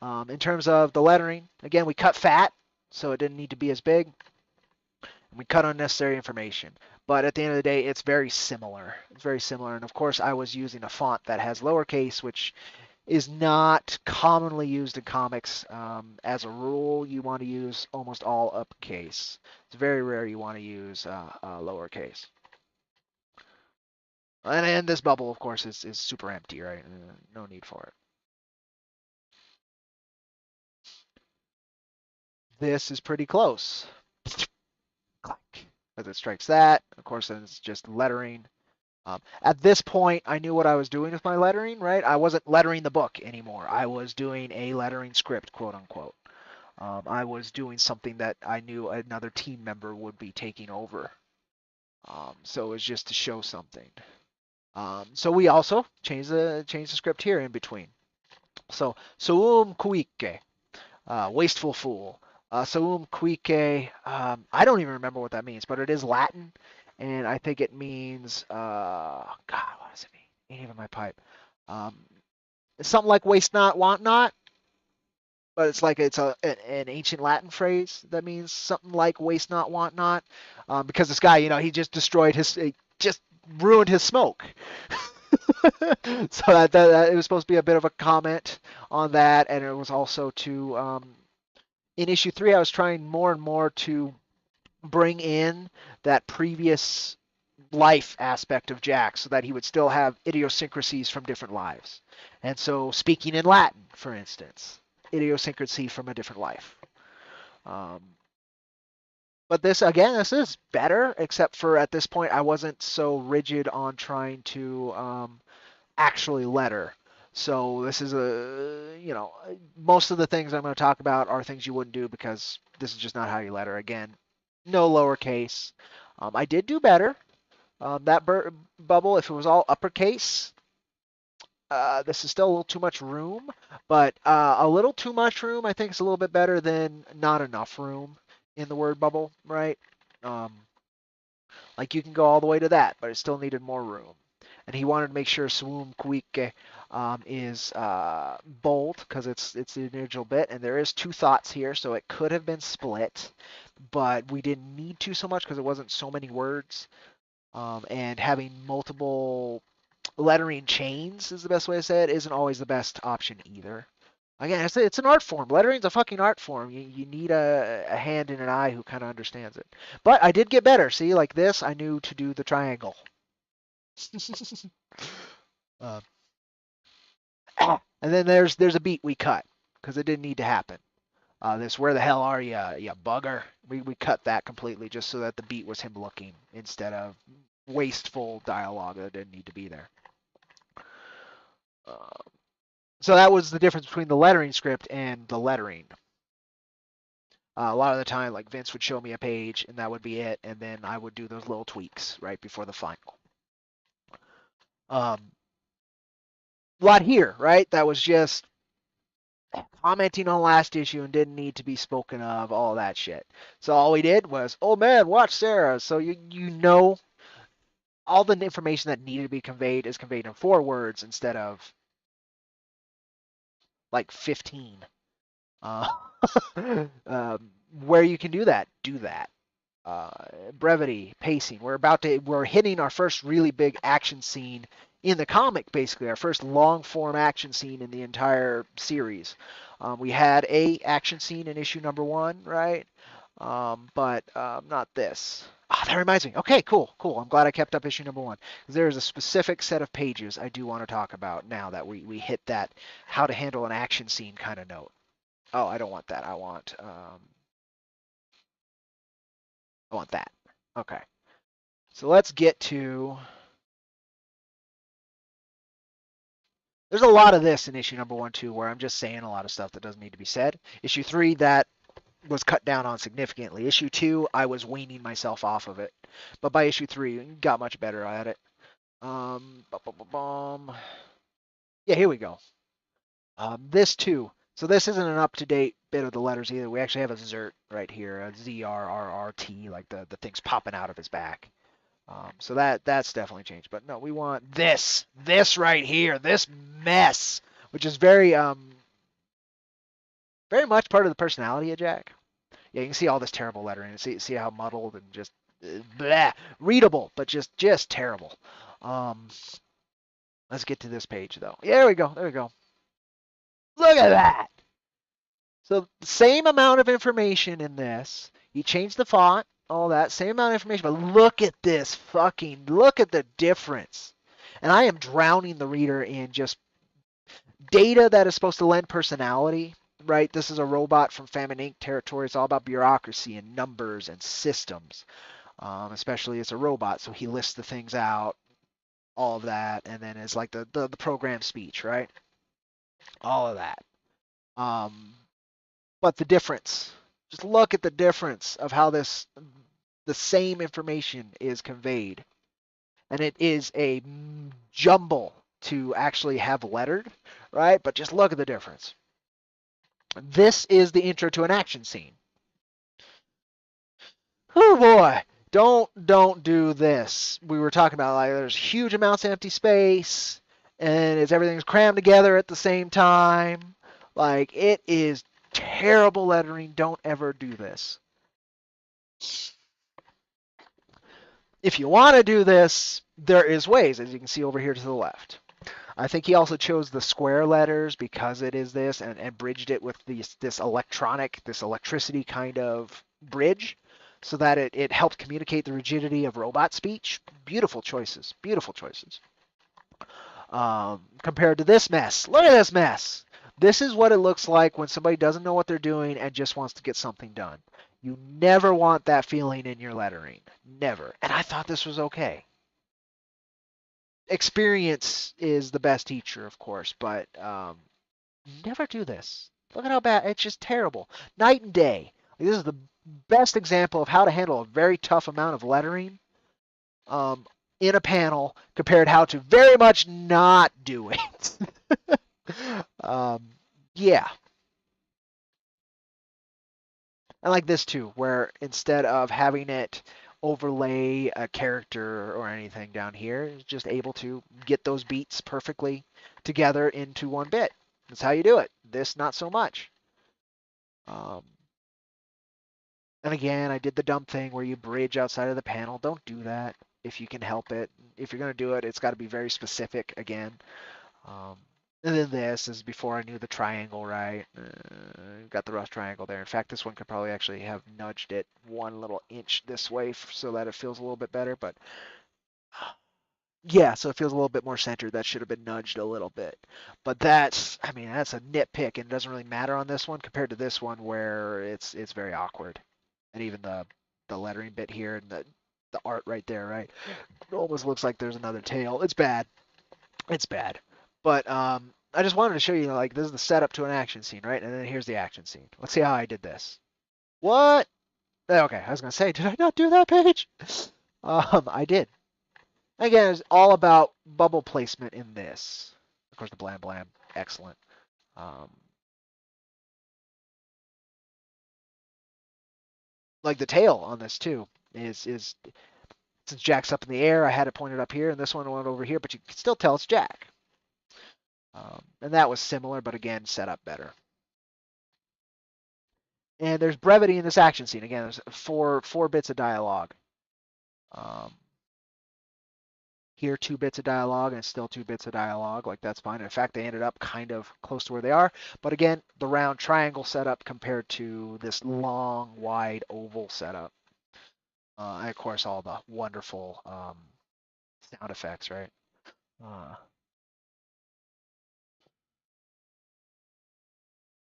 In terms of the lettering, again, we cut fat, so it didn't need to be as big. We cut unnecessary information. But at the end of the day, it's very similar. It's very similar. And of course, I was using a font that has lowercase, which is not commonly used in comics. As a rule, you want to use almost all uppercase. It's very rare you want to use lowercase. And this bubble, of course, is super empty, right? No need for it. This is pretty close. Clack. As it strikes that, of course, then it's just lettering. At this point, I knew what I was doing with my lettering, right? I wasn't lettering the book anymore. I was doing a lettering script, quote unquote. I was doing something that I knew another team member would be taking over. So it was just to show something. So we also changed the script here in between. So suum cuique, wasteful fool. Suum cuique. I don't even remember what that means, but it is Latin, and I think it means God. What does it mean? Ain't even my pipe. It's something like waste not, want not. But it's like it's an ancient Latin phrase that means something like waste not, want not. Because this guy, he just destroyed he just ruined his smoke. So that it was supposed to be a bit of a comment on that, and it was also to in issue 3, I was trying more and more to bring in that previous life aspect of Jack so that he would still have idiosyncrasies from different lives. And so speaking in Latin, for instance, idiosyncrasy from a different life. But this is better, except for at this point I wasn't so rigid on trying to actually letter. So this is most of the things I'm going to talk about are things you wouldn't do because this is just not how you letter. Again, no lowercase. I did do better. That bubble, if it was all uppercase, this is still a little too much room, but a little too much room I think is a little bit better than not enough room in the word bubble, right? Like you can go all the way to that, but it still needed more room. And he wanted to make sure Swoom Kuike is bold because it's the individual bit, and there is 2 thoughts here, so it could have been split, but we didn't need to so much because it wasn't so many words. And having multiple lettering chains is the best way to say it, isn't always the best option either. Again, it's an art form. Lettering's a fucking art form. You need a hand and an eye who kind of understands it. But I did get better. See, like this, I knew to do the triangle. uh, and then there's a beat we cut because it didn't need to happen. This where the hell are you, you bugger? We cut that completely just so that the beat was him looking instead of wasteful dialogue that didn't need to be there. So that was the difference between the lettering script and the lettering. A lot of the time, like Vince would show me a page and that would be it, and then I would do those little tweaks right before the final. A lot here, right? That was just commenting on last issue and didn't need to be spoken of, all that shit. So all we did was, oh man, watch Sarah. So you know all the information that needed to be conveyed is conveyed in 4 words instead of like 15. Where you can do that, do that. Brevity, pacing. We're hitting our first really big action scene in the comic, basically our first long form action scene in the entire series. We had a action scene in issue number 1, right? but not this. Ah, that reminds me. Okay, cool, cool. I'm glad I kept up issue number 1. There is a specific set of pages I do want to talk about now that we hit that how to handle an action scene kind of note. Oh, I don't want that. I want that. Okay. So let's get to. There's a lot of this in issue number 1 too, where I'm just saying a lot of stuff that doesn't need to be said. Issue 3, that was cut down on significantly. Issue 2, I was weaning myself off of it, but by issue 3, got much better at it. Yeah, here we go. This too. So this isn't an up-to-date bit of the letters either. We actually have a ZRT right here, a ZRRRT, like the thing's popping out of his back. So that's definitely changed. But no, we want this right here, this mess, which is very much part of the personality of Jack. Yeah, you can see all this terrible lettering. See how muddled and just blah, readable, but just terrible. Let's get to this page though. Yeah, there we go. There we go. Look at that. So same amount of information in this. He changed the font, all that, same amount of information, but look at this look at the difference. And I am drowning the reader in just data that is supposed to lend personality, right? This is a robot from Famine Inc. territory. It's all about bureaucracy and numbers and systems. Especially as a robot, so he lists the things out, all of that, and then it's like the program speech, right? All of that. But the difference, just look at the difference of how the same information is conveyed. And it is a jumble to actually have lettered, right? But just look at the difference. This is the intro to an action scene. Oh boy, don't do this. We were talking about like there's huge amounts of empty space, and everything's crammed together at the same time. Like it is terrible lettering. Don't ever do this. If you want to do this, there is ways, as you can see over here to the left. I think he also chose the square letters because it is this and bridged it with this electricity kind of bridge so that it helped communicate the rigidity of robot speech. Beautiful choices. Beautiful choices. Compared to this mess. Look at this mess. This is what it looks like when somebody doesn't know what they're doing and just wants to get something done. You never want that feeling in your lettering. Never. And I thought this was okay. Experience is the best teacher, of course, but never do this. Look at how bad. It's just terrible. Night and day. This is the best example of how to handle a very tough amount of lettering in a panel compared how to very much not do it. Yeah. I like this too, where instead of having it overlay a character or anything down here, it's just able to get those beats perfectly together into one bit. That's how you do it. This, not so much. And again, I did the dumb thing where you bridge outside of the panel. Don't do that if you can help it. If you're going to do it, it's got to be very specific again. And then this is before I knew the triangle right. Got the rough triangle there. In fact, this one could probably actually have nudged it one little inch this way so that it feels a little bit better. But yeah, so it feels a little bit more centered. That should have been nudged a little bit. But that's a nitpick, and it doesn't really matter on this one compared to this one where it's very awkward. And even the lettering bit here and the art right there, right? It almost looks like there's another tail. It's bad. It's bad. But I just wanted to show you, like, this is the setup to an action scene, right? And then here's the action scene. Let's see how I did this. What? Okay, I was going to say, did I not do that page? I did. Again, it's all about bubble placement in this. Of course, the blam blam, excellent. Like the tail on this, too, is since Jack's up in the air, I had it pointed up here, and this one went over here, but you can still tell it's Jack. And that was similar, but again, set up better. And there's brevity in this action scene. Again, there's four bits of dialogue. here 2 bits of dialogue and it's still 2 bits of dialogue. Like that's fine. In fact, they ended up kind of close to where they are. But again, the round triangle setup compared to this long, wide oval setup. And of course, all the wonderful sound effects, right? Uh,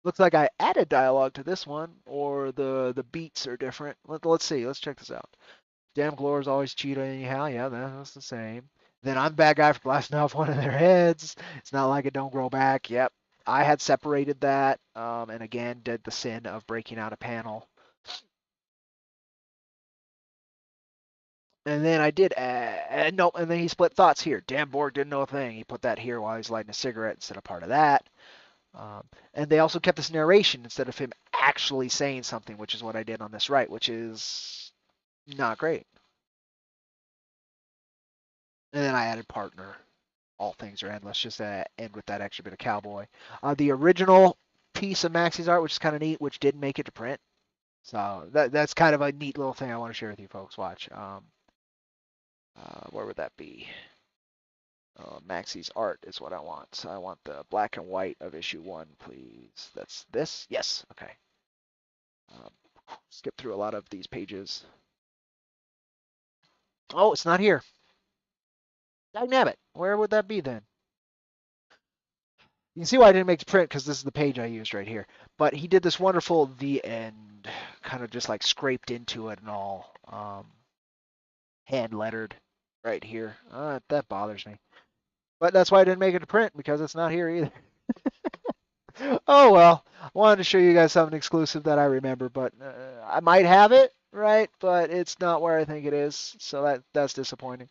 Looks like I added dialogue to this one, or the beats are different. Let's see. Let's check this out. Damn Glor's always cheat anyhow. Yeah, that's the same. Then I'm the bad guy for blasting off one of their heads. It's not like it don't grow back. Yep. I had separated that, and again did the sin of breaking out a panel. And then I did, no, and then he split thoughts here. Damn Borg didn't know a thing. He put that here while he's lighting a cigarette instead of part of that. And they also kept this narration instead of him actually saying something, which is what I did on this right, which is not great. And then I added partner. All things are endless. Just to end with that extra bit of cowboy. The original piece of Maxie's art, which is kind of neat, which did make it to print. So that's kind of a neat little thing I want to share with you folks. Watch. Where would that be? Maxie's art is what I want. So I want the black and white of issue 1, please. That's this? Yes. Okay. Um, skip through a lot of these pages. Oh, it's not here. Dagnabbit. Where would that be then? You can see why I didn't make the print because this is the page I used right here. But he did this wonderful the end, kind of just like scraped into it and all, hand lettered right here. That bothers me. But that's why I didn't make it to print because it's not here either. Oh well, I wanted to show you guys something exclusive that I remember, but I might have it, right? But it's not where I think it is, so that's disappointing.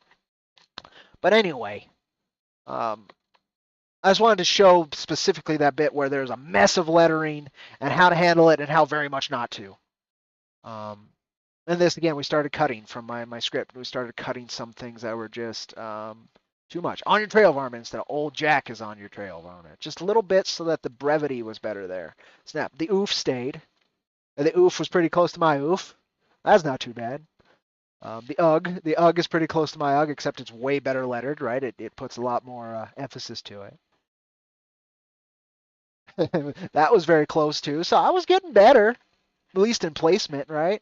But anyway, um, I just wanted to show specifically that bit where there's a mess of lettering and how to handle it and how very much not to. And this again, we started cutting from my script. We started cutting some things that were just too much. On your trail, varmint, instead of old Jack is on your trail, varmint. Just little bits so that the brevity was better there. Snap. The oof stayed. And the oof was pretty close to my oof. That's not too bad. The ugh is pretty close to my ugh, except it's way better lettered, right? It puts a lot more emphasis to it. That was very close too. So I was getting better, at least in placement, right?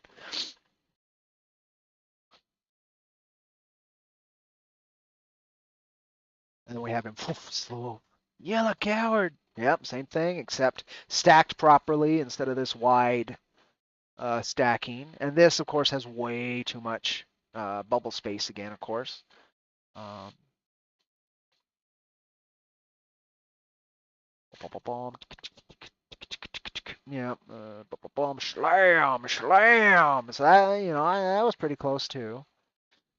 And then we have him slow. Yellow coward. Yep, same thing, except stacked properly instead of this wide stacking. And this, of course, has way too much bubble space again, of course. Um, yeah, slam, slam. So that, that was pretty close too.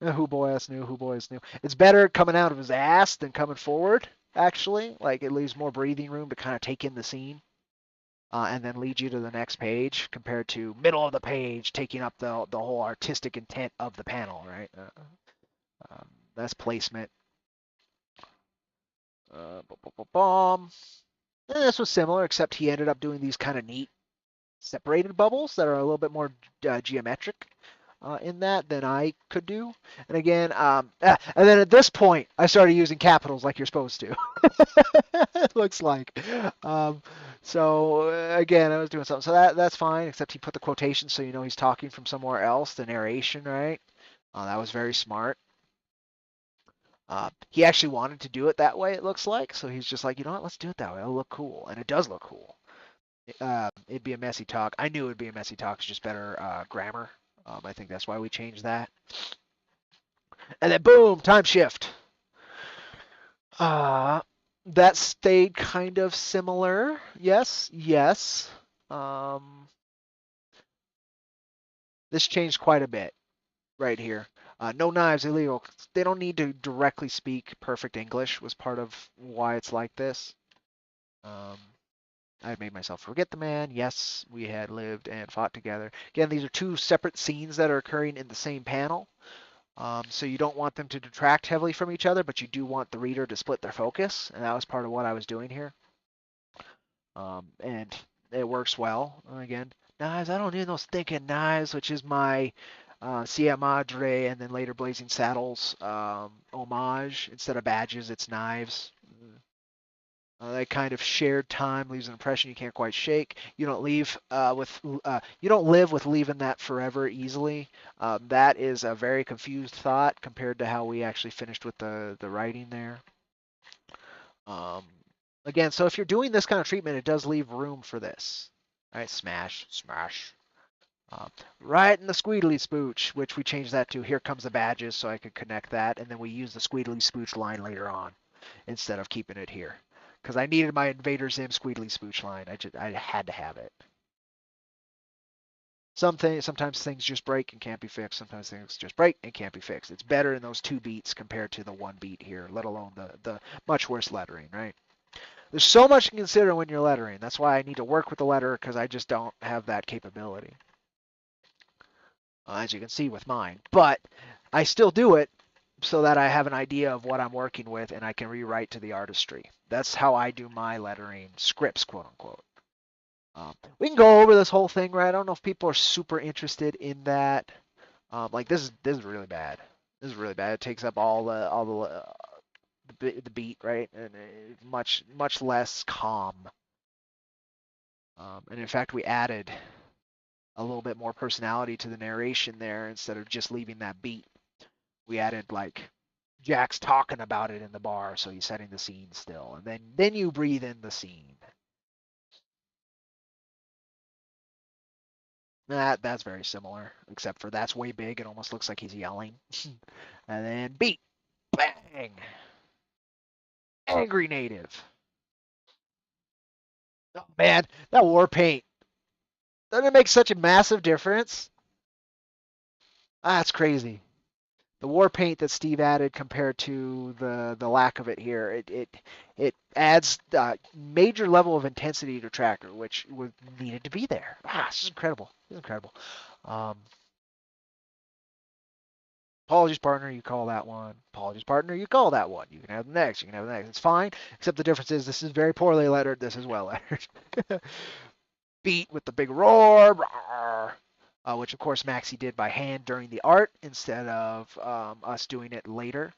Who boy is new? Who boy is new? It's better coming out of his ass than coming forward. Actually, like it leaves more breathing room to kind of take in the scene, and then lead you to the next page, compared to middle of the page taking up the whole artistic intent of the panel, right? That's placement. And this was similar, except he ended up doing these kind of neat separated bubbles that are a little bit more geometric in that than I could do. And again, and then at this point, I started using capitals like you're supposed to. It looks like. Again, I was doing something. So that's fine, except he put the quotations so you know he's talking from somewhere else, the narration, right? That was very smart. He actually wanted to do it that way, it looks like. So he's just like, you know what, let's do it that way. It'll look cool. And it does look cool. It'd be a messy talk. I knew it'd be a messy talk. It's just better grammar. I think that's why we changed that. And then boom, time shift. That stayed kind of similar. Yes, yes. This changed quite a bit right here. No knives illegal. They don't need to directly speak perfect English was part of why it's like this. I made myself forget the man. Yes, we had lived and fought together. Again, these are two separate scenes that are occurring in the same panel. So you don't want them to detract heavily from each other, but you do want the reader to split their focus, and that was part of what I was doing here. And it works well. Again, knives, I don't need those thinking knives, which is my Sia Madre, and then later Blazing Saddles homage. Instead of badges, it's knives. That kind of shared time leaves an impression you can't quite shake. You don't you don't live with leaving that forever easily. That is a very confused thought compared to how we actually finished with the writing there. Um, Again, so if you're doing this kind of treatment, it does leave room for this. All right, smash, smash. Um, right in the squeedly spooch, which we changed that to here comes the badges, so I could connect that, and then we use the squeedly spooch line later on instead of keeping it here because I needed my Invader Zim squeedly spooch line. I had to have it. Sometimes things just break and can't be fixed. Sometimes things just break and can't be fixed. It's better in those 2 beats compared to the 1 beat here, let alone the much worse lettering, right? There's so much to consider when you're lettering. That's why I need to work with the letter because I just don't have that capability, as you can see with mine. But I still do it so that I have an idea of what I'm working with and I can rewrite to the artistry. That's how I do my lettering scripts, quote unquote. We can go over this whole thing, right? I don't know if people are super interested in that. Like this is really bad. This is really bad. It takes up all the beat, right? And much less calm. And in fact, we added a little bit more personality to the narration there instead of just leaving that beat. We added like Jack's talking about it in the bar, so he's setting the scene still, and then you breathe in the scene. That's very similar, except for that's way big. It almost looks like he's yelling. And then beat, bang, angry native. Oh man, that war paint. Doesn't it make such a massive difference? That's crazy. The war paint that Steve added compared to the lack of it here, it adds major level of intensity to Tracker, which was needed to be there. This is incredible. This is incredible. Um, Apologies, partner, you call that one. Apologies, partner, you call that one. You can have the next. You can have the next. It's fine, except the difference is this is very poorly lettered. This is well lettered. Beat with the big roar. Which of course Maxie did by hand during the art instead of us doing it later,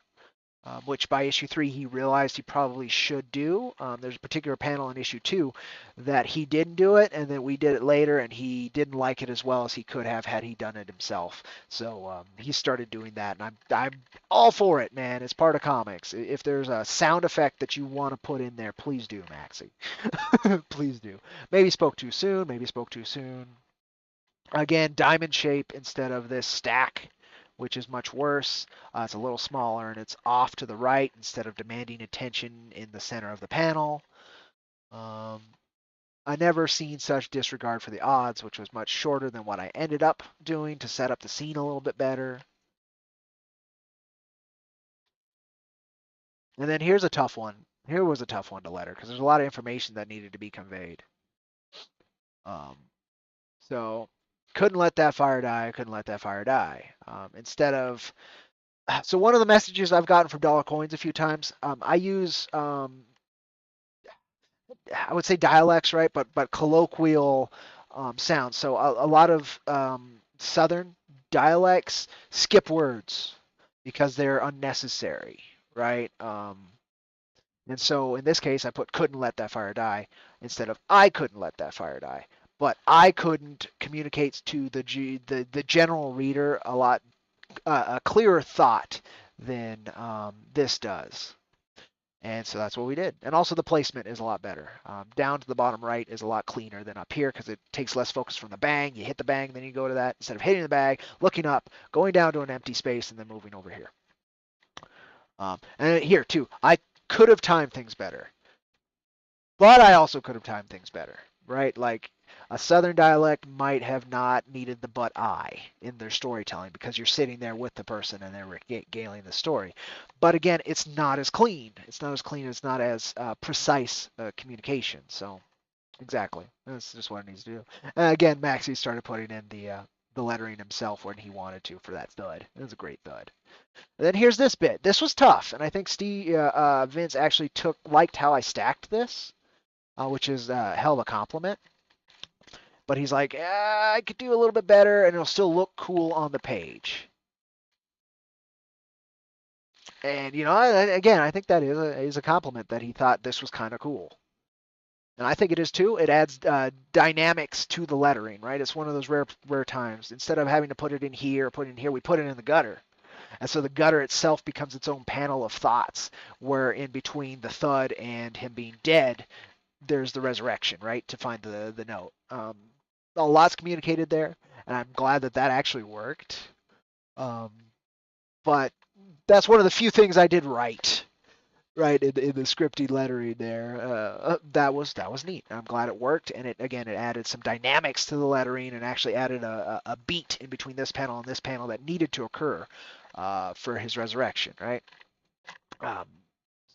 which by issue 3 he realized he probably should do. There's a particular panel in issue 2 that he didn't do it, and then we did it later, and he didn't like it as well as he could have had he done it himself. So he started doing that, and I'm all for it, man. It's part of comics. If there's a sound effect that you want to put in there, please do, Maxie. Please do. Maybe spoke too soon. Maybe spoke too soon. Again, diamond shape instead of this stack, which is much worse. It's a little smaller and it's off to the right instead of demanding attention in the center of the panel. I never seen such disregard for the odds, which was much shorter than what I ended up doing to set up the scene a little bit better. And then here's a tough one. Here was a tough one to letter because there's a lot of information that needed to be conveyed. So couldn't let that fire die. Couldn't let that fire die. So one of the messages I've gotten from Dollar Coins a few times, I use I would say dialects, right? But colloquial sounds. So a lot of Southern dialects skip words because they're unnecessary, right? And so in this case, I put couldn't let that fire die instead of I couldn't let that fire die. But I couldn't communicate to the general reader a clearer thought than this does. And so that's what we did. And also the placement is a lot better. Down to the bottom right is a lot cleaner than up here because it takes less focus from the bang. You hit the bang, then you go to that. Instead of hitting the bag, looking up, going down to an empty space, and then moving over here. And here, too, I could have timed things better. But I also could have timed things better, right? Like a Southern dialect might have not needed the but I in their storytelling because you're sitting there with the person and they're regaling the story. But again, it's not as clean. It's not as clean. It's not as precise communication. So exactly, that's just what it needs to do. And again, Maxie started putting in the lettering himself when he wanted to for that thud. It was a great thud. And then here's this bit. This was tough, and I think Vince actually liked how I stacked this, which is a hell of a compliment. but he's like, I could do a little bit better, and it'll still look cool on the page. And again, I think that is a compliment that he thought this was kind of cool. And I think it is too. It adds dynamics to the lettering, right? It's one of those rare times. Instead of having to put it in here, we put it in the gutter. And so the gutter itself becomes its own panel of thoughts, where in between the thud and him being dead, there's the resurrection, right? To find the note. A lot's communicated there, and I'm glad that actually worked. Um, but that's one of the few things I did right in the scripty lettering there. That was neat. I'm glad it worked, and it added some dynamics to the lettering and actually added a beat in between this panel and this panel that needed to occur for his resurrection, right? Um,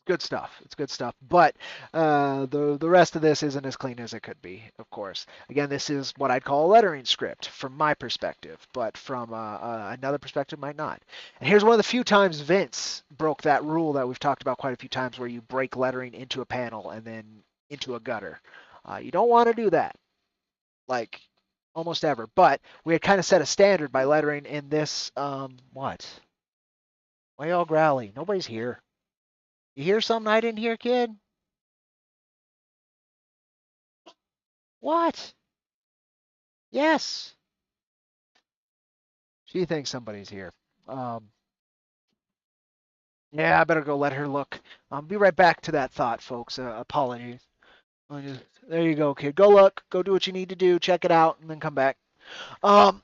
Good stuff. It's good stuff. But the rest of this isn't as clean as it could be, of course. Again, this is what I'd call a lettering script from my perspective, but from another perspective might not. And here's one of the few times Vince broke that rule that we've talked about quite a few times, where you break lettering into a panel and then into a gutter. You don't want to do that, like almost ever. But we had kind of set a standard by lettering in this. What? Why y'all growly? Nobody's here. You hear something I didn't hear, kid? What? Yes. She thinks somebody's here. Um, yeah, I better go let her look. Be right back to that thought, folks. Apologies. There you go, kid. Go look. Go do what you need to do. Check it out, and then come back. Um,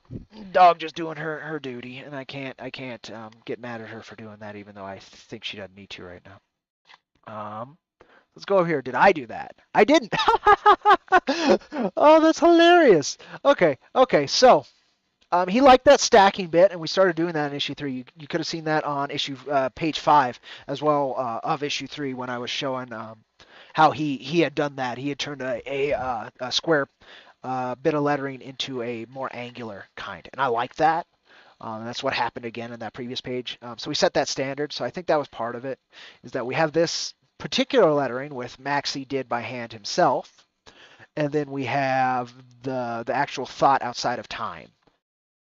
Dog just doing her duty, and I can't get mad at her for doing that, even though I think she doesn't need to right now. Let's go over here. Did I do that? I didn't. Oh, that's hilarious. Okay. So he liked that stacking bit, and we started doing that in issue 3. You could have seen that on page 5 as well of issue 3 when I was showing how he had done that. He had turned a square bit of lettering into a more angular kind, and I like that. That's what happened again in that previous page. So we set that standard. So I think that was part of it, is that we have this particular lettering with Maxie did by hand himself, and then we have the actual thought outside of time.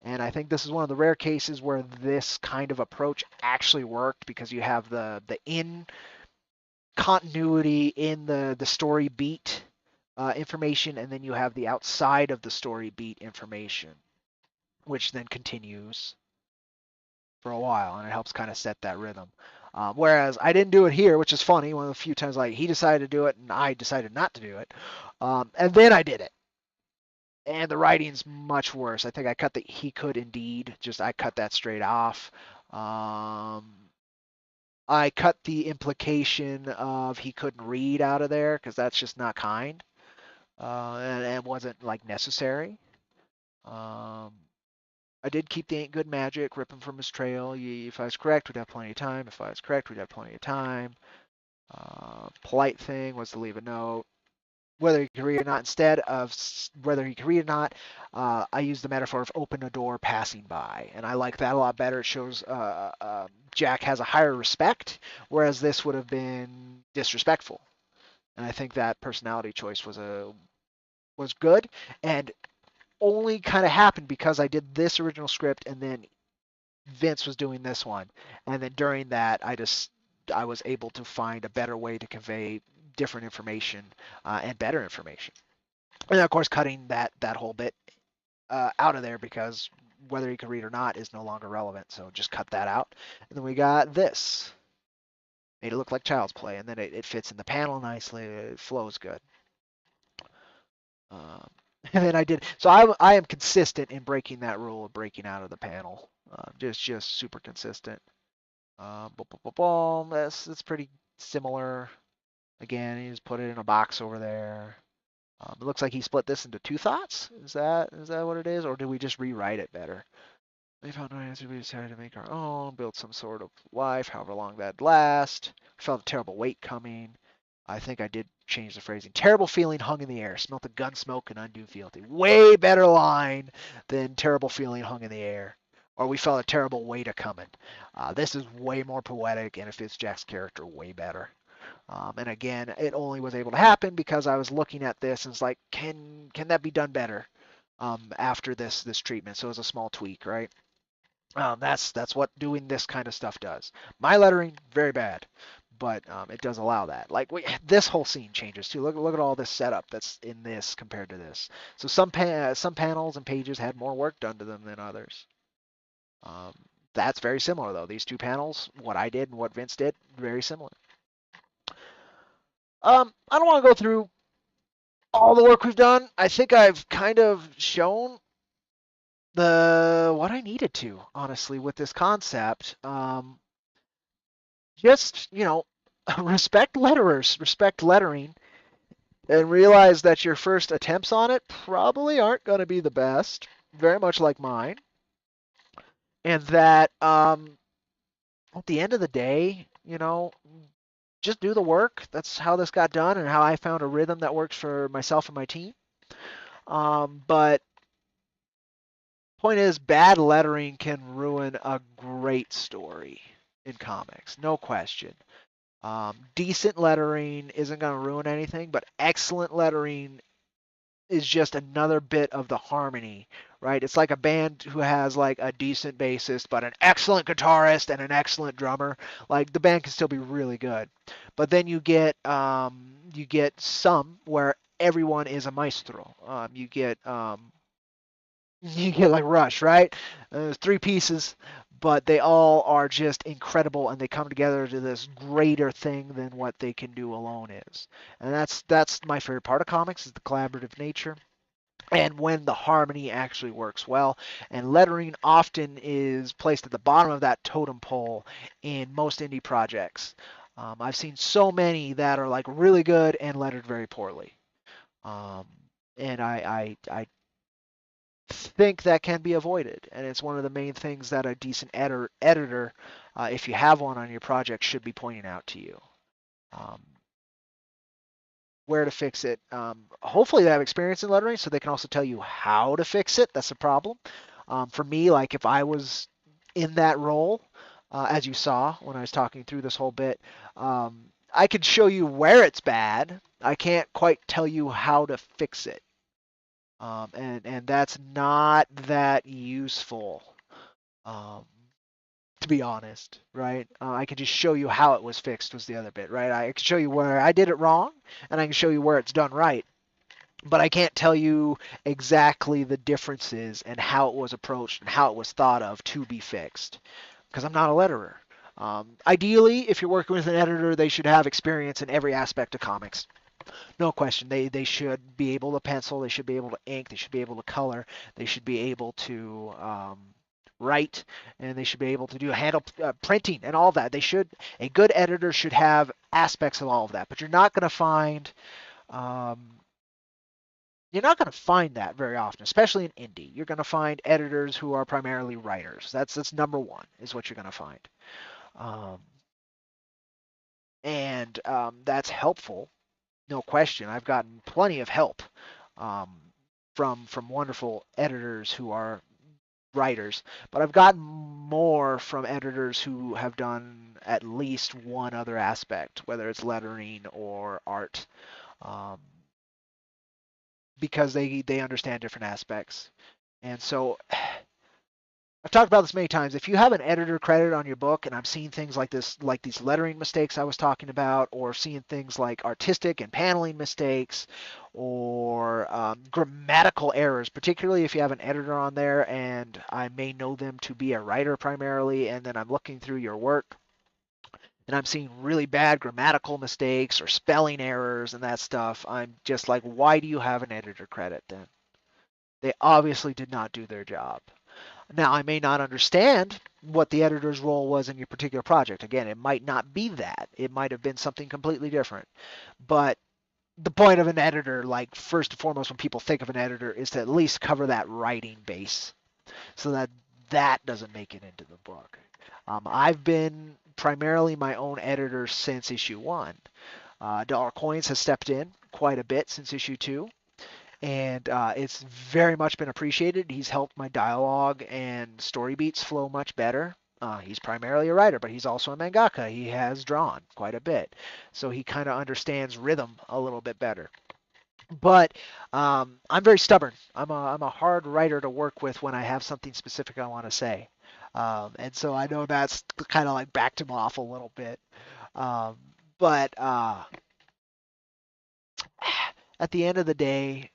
And I think this is one of the rare cases where this kind of approach actually worked, because you have the in continuity in the story beat information, and then you have the outside of the story beat information, which then continues for a while, and it helps kind of set that rhythm. Whereas I didn't do it here, which is funny. One of the few times like he decided to do it and I decided not to do it, and then I did it. And the writing's much worse. I think I cut the he could indeed. I cut that straight off. I cut the implication of he couldn't read out of there, because that's just not kind, and it wasn't like necessary. I did keep the ain't good magic, rip him from his trail. If I was correct, we'd have plenty of time. If I was correct, we'd have plenty of time. Polite thing was to leave a note. Whether he could read or not, instead of whether he could read or not, I use the metaphor of open a door passing by. And I like that a lot better. It shows Jack has a higher respect, whereas this would have been disrespectful. And I think that personality choice was good, and only kind of happened because I did this original script and then Vince was doing this one. And then during that, I was able to find a better way to convey different information and better information. And of course, cutting that whole bit out of there, because whether he could read or not is no longer relevant. So just cut that out. And then we got this. Made it look like child's play, and then it fits in the panel nicely. It flows good. And then I did. So I am consistent in breaking that rule of breaking out of the panel. Just super consistent. That's pretty similar. Again, he just put it in a box over there. It looks like he split this into 2 thoughts. Is that what it is, or did we just rewrite it better? We found no answer. We decided to make our own, build some sort of life, however long that'd last. Felt a terrible weight coming. I think I did change the phrasing. Terrible feeling hung in the air. Smelt the gun smoke and undue fealty. Way better line than terrible feeling hung in the air. Or we felt a terrible weight a coming. This is way more poetic, and it fits Jack's character way better. And again, it only was able to happen because I was looking at this and it's like, can that be done better? after this treatment. So it's a small tweak, right? That's what doing this kind of stuff does. My lettering very bad, but it does allow that. Like this whole scene changes too. Look at all this setup that's in this compared to this. So some panels and pages had more work done to them than others. Um, that's very similar though. These two panels, what I did and what Vince did, very similar. I don't want to go through all the work we've done. I think I've kind of shown the what I needed to, honestly, with this concept. Just, respect letterers, respect lettering, and realize that your first attempts on it probably aren't going to be the best, very much like mine. And that at the end of the day, just do the work. That's how this got done and how I found a rhythm that works for myself and my team. But point is, bad lettering can ruin a great story in comics, no question. Decent lettering isn't going to ruin anything, but excellent lettering is just another bit of the harmony, right? It's like a band who has like a decent bassist, but an excellent guitarist and an excellent drummer. Like the band can still be really good, but then you get some where everyone is a maestro. You get like Rush, right? There's three pieces, but they all are just incredible, and they come together to this greater thing than what they can do alone is. And that's my favorite part of comics is the collaborative nature. And when the harmony actually works well, and lettering often is placed at the bottom of that totem pole in most indie projects. I've seen so many that are like really good and lettered very poorly. Um, and I think that can be avoided, and it's one of the main things that a decent editor, if you have one on your project, should be pointing out to you. Um, where to fix it. Hopefully, they have experience in lettering, so they can also tell you how to fix it. That's a problem. For me, like if I was in that role, as you saw when I was talking through this whole bit, I could show you where it's bad. I can't quite tell you how to fix it. And that's not that useful, um, to be honest, right? I can just show you how it was fixed was the other bit, right? I can show you where I did it wrong, and I can show you where it's done right, but I can't tell you exactly the differences and how it was approached and how it was thought of to be fixed, because I'm not a letterer. Ideally, if you're working with an editor, they should have experience in every aspect of comics. No question. They should be able to pencil. They should be able to ink. They should be able to color. They should be able to write, and they should be able to do handle printing and all that. They should. A good editor should have aspects of all of that. But um, you're not going to find that very often, especially in indie. You're going to find editors who are primarily writers. That's number one is what you're going to find, um, and that's helpful. No question. I've gotten plenty of help um, from wonderful editors who are writers, but I've gotten more from editors who have done at least one other aspect, whether it's lettering or art, um, because they understand different aspects. And so I've talked about this many times. If you have an editor credit on your book, and I'm seeing things like this, like these lettering mistakes I was talking about, or seeing things like artistic and paneling mistakes, or grammatical errors, particularly if you have an editor on there, and I may know them to be a writer primarily, and then I'm looking through your work, and I'm seeing really bad grammatical mistakes or spelling errors and that stuff, I'm just like, why do you have an editor credit then? They obviously did not do their job. Now, I may not understand what the editor's role was in your particular project. Again, it might not be that. It might have been something completely different. But the point of an editor, like first and foremost, when people think of an editor, is to at least cover that writing base so that that doesn't make it into the book. I've been primarily my own editor since issue one. Dollar Coins has stepped in quite a bit since issue two, and it's very much been appreciated. He's helped my dialogue and story beats flow much better. He's primarily a writer, but he's also a mangaka. He has drawn quite a bit, so he kind of understands rhythm a little bit better. But I'm very stubborn. I'm a hard writer to work with when I have something specific I want to say, and so I know that's kind of like backed him off a little bit. Um, but at the end of the day,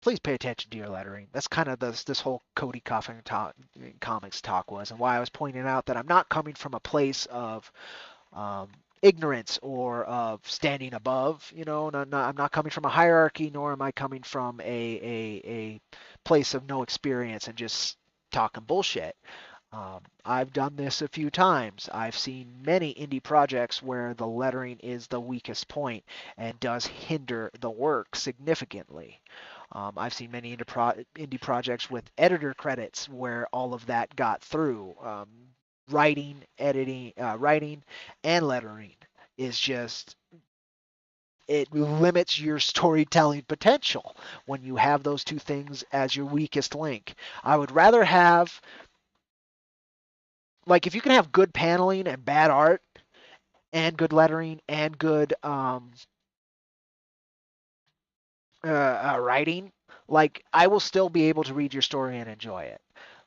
please pay attention to your lettering. That's kind of this whole Cody Coffin comics talk was, and why I was pointing out that I'm not coming from a place of um, ignorance or of standing above. I'm not coming from a hierarchy, nor am I coming from a place of no experience and just talking bullshit. I've done this a few times. I've seen many indie projects where the lettering is the weakest point and does hinder the work significantly. I've seen many indie projects with editor credits where all of that got through. Writing and lettering is just it limits your storytelling potential when you have those two things as your weakest link. I would rather have like if you can have good paneling and bad art and good lettering and good writing, like I will still be able to read your story and enjoy it.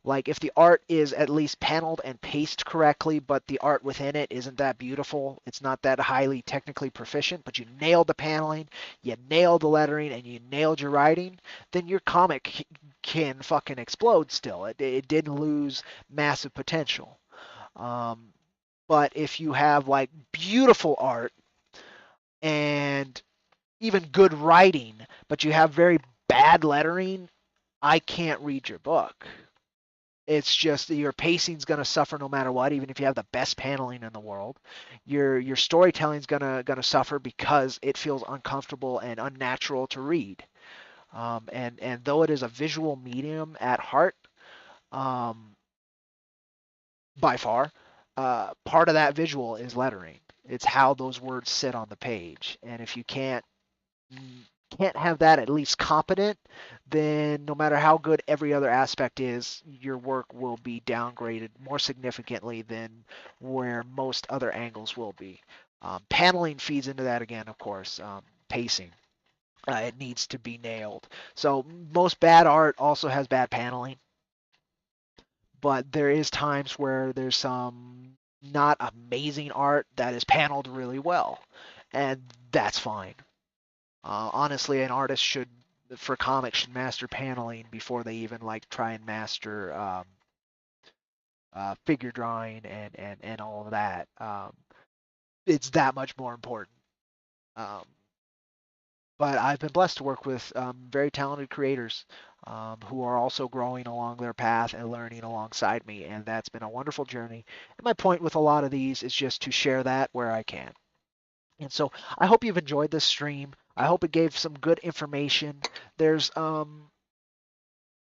Like if the art is at least paneled and paced correctly, but the art within it isn't that beautiful, it's not that highly technically proficient, but you nailed the paneling, you nailed the lettering, and you nailed your writing, then your comic can fucking explode still. It didn't lose massive potential. Um, but if you have like beautiful art and even good writing, but you have very bad lettering, I can't read your book. It's just your pacing's going to suffer no matter what, even if you have the best paneling in the world. Your storytelling's gonna suffer because it feels uncomfortable and unnatural to read. And though it is a visual medium at heart, um, by far, part of that visual is lettering. It's how those words sit on the page, and if you can't have that at least competent, then no matter how good every other aspect is, your work will be downgraded more significantly than where most other angles will be. Paneling feeds into that again, of course. Pacing. It needs to be nailed. So most bad art also has bad paneling, but there is times where there's some not amazing art that is paneled really well, and that's fine. Honestly, an artist should, for comics, should master paneling before they even like try and master figure drawing and all of that. It's that much more important. Um, but I've been blessed to work with very talented creators who are also growing along their path and learning alongside me, and that's been a wonderful journey. And my point with a lot of these is just to share that where I can. And so I hope you've enjoyed this stream. I hope it gave some good information. There's um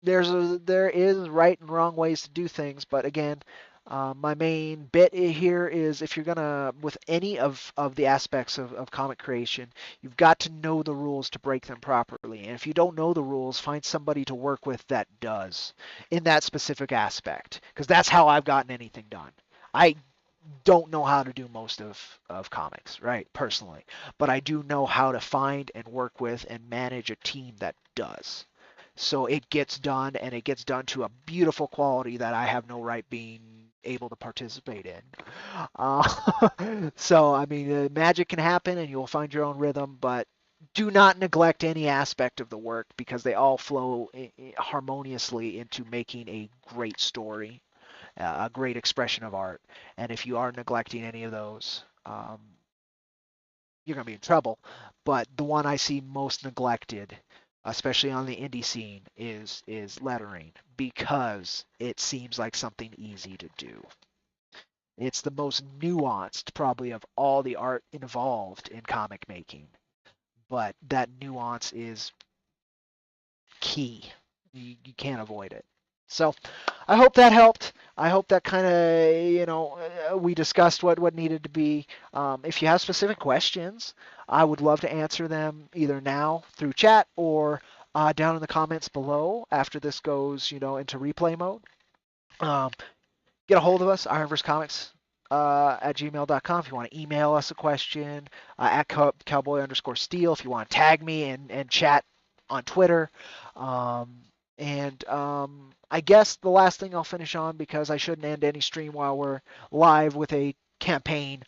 there is right and wrong ways to do things, but again, my main bit here is if you're gonna with any of the aspects of comic creation, you've got to know the rules to break them properly. And if you don't know the rules, find somebody to work with that does in that specific aspect, because that's how I've gotten anything done. I don't know how to do most of comics, right, personally, but I do know how to find and work with and manage a team that does. So it gets done, and it gets done to a beautiful quality that I have no right being able to participate in. So, I mean, magic can happen, and you'll find your own rhythm, but do not neglect any aspect of the work because they all flow harmoniously into making a great story, a great expression of art. And if you are neglecting any of those, you're going to be in trouble. But the one I see most neglected, especially on the indie scene, is lettering because it seems like something easy to do. It's the most nuanced, probably, of all the art involved in comic making. But that nuance is key. You can't avoid it. So I hope that helped. I hope that kind of, we discussed what needed to be. If you have specific questions, I would love to answer them either now through chat or down in the comments below after this goes, into replay mode. Um, get a hold of us, IronVerse Comics at gmail.com if you want to email us a question, at cowboy_steel if you want to tag me and chat on Twitter. I guess the last thing I'll finish on, because I shouldn't end any stream while we're live with a campaign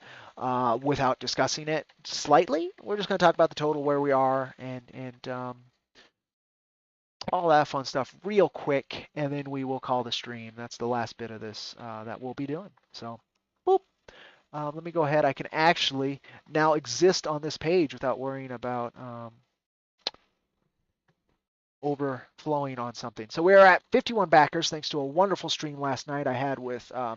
without discussing it slightly. We're just going to talk about the total, where we are, and all that fun stuff real quick, and then we will call the stream. That's the last bit of this that we'll be doing. So, boop. Let me go ahead. I can actually now exist on this page without worrying about overflowing on something. So we're at 51 backers thanks to a wonderful stream last night I had with uh,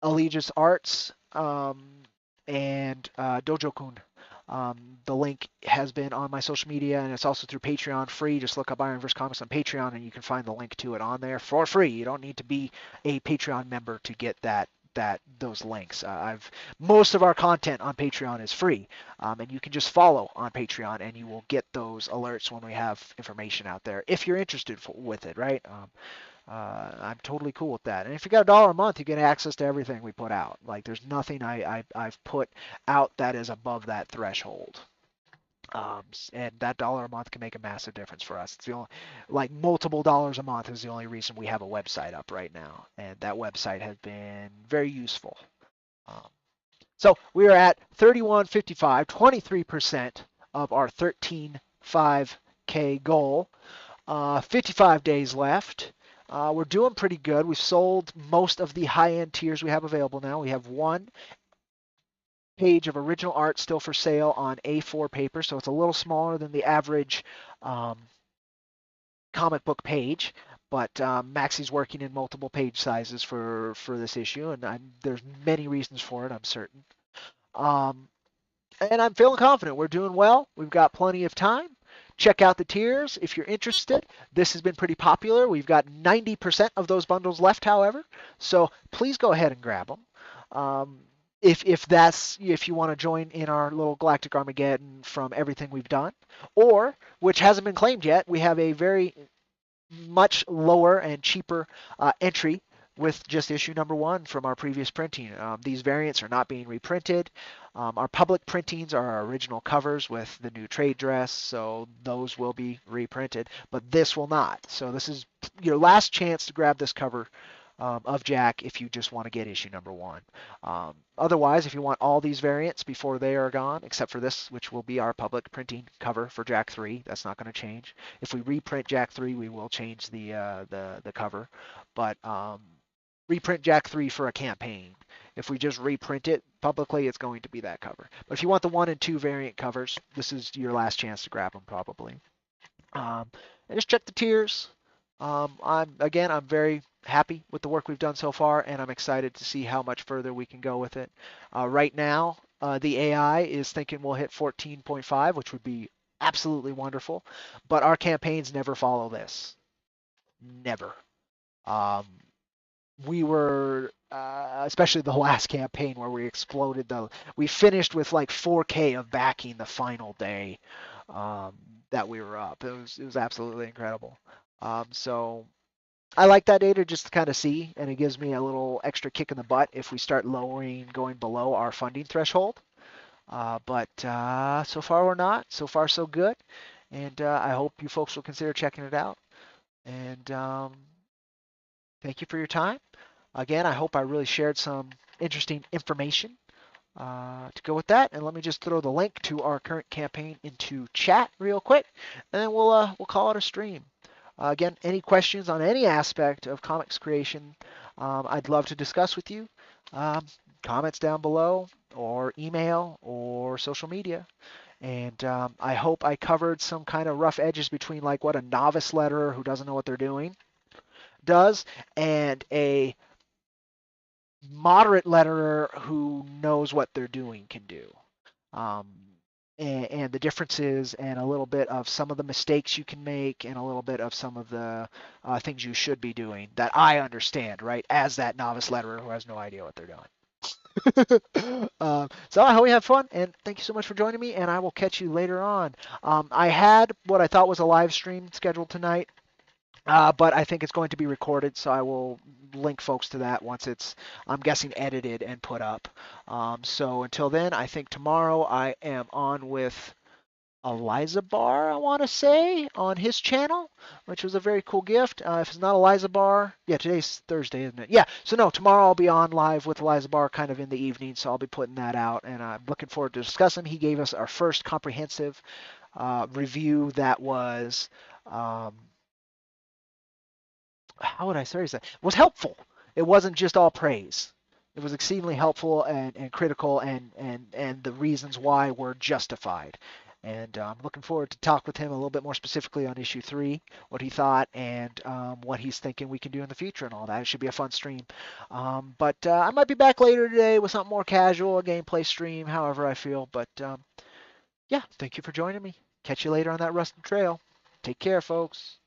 Allegiance Arts and Dojo Kun. The link has been on my social media, and it's also through Patreon free. Just look up IronVerse Comics on Patreon, and you can find the link to it on there for free. You don't need to be a Patreon member to get those links. Most of our content on Patreon is free, and you can just follow on Patreon, and you will get those alerts when we have information out there. If you're interested with it, right? I'm totally cool with that. And if you got $1 a month, you get access to everything we put out. Like, there's nothing I've put out that is above that threshold. And that $1 a month can make a massive difference for us. It's the only, like, multiple dollars a month is the only reason we have a website up right now, and that website has been very useful. So we are at 3155, 23% of our 13.5K goal. 55 days left. We're doing pretty good. We've sold most of the high-end tiers we have available now. We have one page of original art still for sale on A4 paper, so it's a little smaller than the average comic book page, but Maxie's working in multiple page sizes for this issue, and there's many reasons for it, I'm certain. And I'm feeling confident. We're doing well. We've got plenty of time. Check out the tiers if you're interested. This has been pretty popular. We've got 90% of those bundles left, however, so please go ahead and grab them. If you want to join in our little Galactic Armageddon from everything we've done, or, which hasn't been claimed yet, we have a very much lower and cheaper entry with just issue number 1 from our previous printing. These variants are not being reprinted. Our public printings are our original covers with the new trade dress, so those will be reprinted, but this will not. So this is your last chance to grab this cover of Jack if you just want to get issue number 1. Otherwise, if you want all these variants before they are gone, except for this, which will be our public printing cover for Jack 3, that's not going to change. If we reprint Jack 3, we will change the cover, but reprint Jack 3 for a campaign. If we just reprint it publicly, it's going to be that cover. But if you want the 1 and 2 variant covers, this is your last chance to grab them probably. And just check the tiers. I'm very happy with the work we've done so far, and I'm excited to see how much further we can go with it. Right now, the AI is thinking we'll hit 14.5, which would be absolutely wonderful, but our campaigns never follow this. Never. We were, especially the last campaign where we exploded we finished with like 4K of backing the final day that we were up. It was absolutely incredible. So I like that data just to kind of see, and it gives me a little extra kick in the butt if we start going below our funding threshold. But so far we're not. So far so good. And I hope you folks will consider checking it out. And thank you for your time. Again, I hope I really shared some interesting information to go with that. And let me just throw the link to our current campaign into chat real quick, and then we'll call it a stream. Again, any questions on any aspect of comics creation, I'd love to discuss with you. Comments down below, or email, or social media. And I hope I covered some kind of rough edges between like what a novice letterer who doesn't know what they're doing does, and a moderate letterer who knows what they're doing can do. And the differences, and a little bit of some of the mistakes you can make, and a little bit of some of the things you should be doing that I understand, right, as that novice letterer who has no idea what they're doing. So I hope you have fun, and thank you so much for joining me, and I will catch you later on. I had what I thought was a live stream scheduled tonight, But I think it's going to be recorded, so I will link folks to that once it's, I'm guessing, edited and put up. So until then, I think tomorrow I am on with Eliza Bar, I want to say, on his channel, which was a very cool gift. If it's not Eliza Bar, yeah, today's Thursday, isn't it? Yeah, so no, tomorrow I'll be on live with Eliza Bar kind of in the evening, so I'll be putting that out, and I'm looking forward to discussing. He gave us our first comprehensive review that was, um, how would I say that? Was helpful. It wasn't just all praise. It was exceedingly helpful and critical, and the reasons why were justified. And I'm looking forward to talk with him a little bit more specifically on issue 3, what he thought, and what he's thinking we can do in the future and all that. It should be a fun stream. But I might be back later today with something more casual, a gameplay stream, however I feel. But yeah, thank you for joining me. Catch you later on that Rusted Trail. Take care, folks.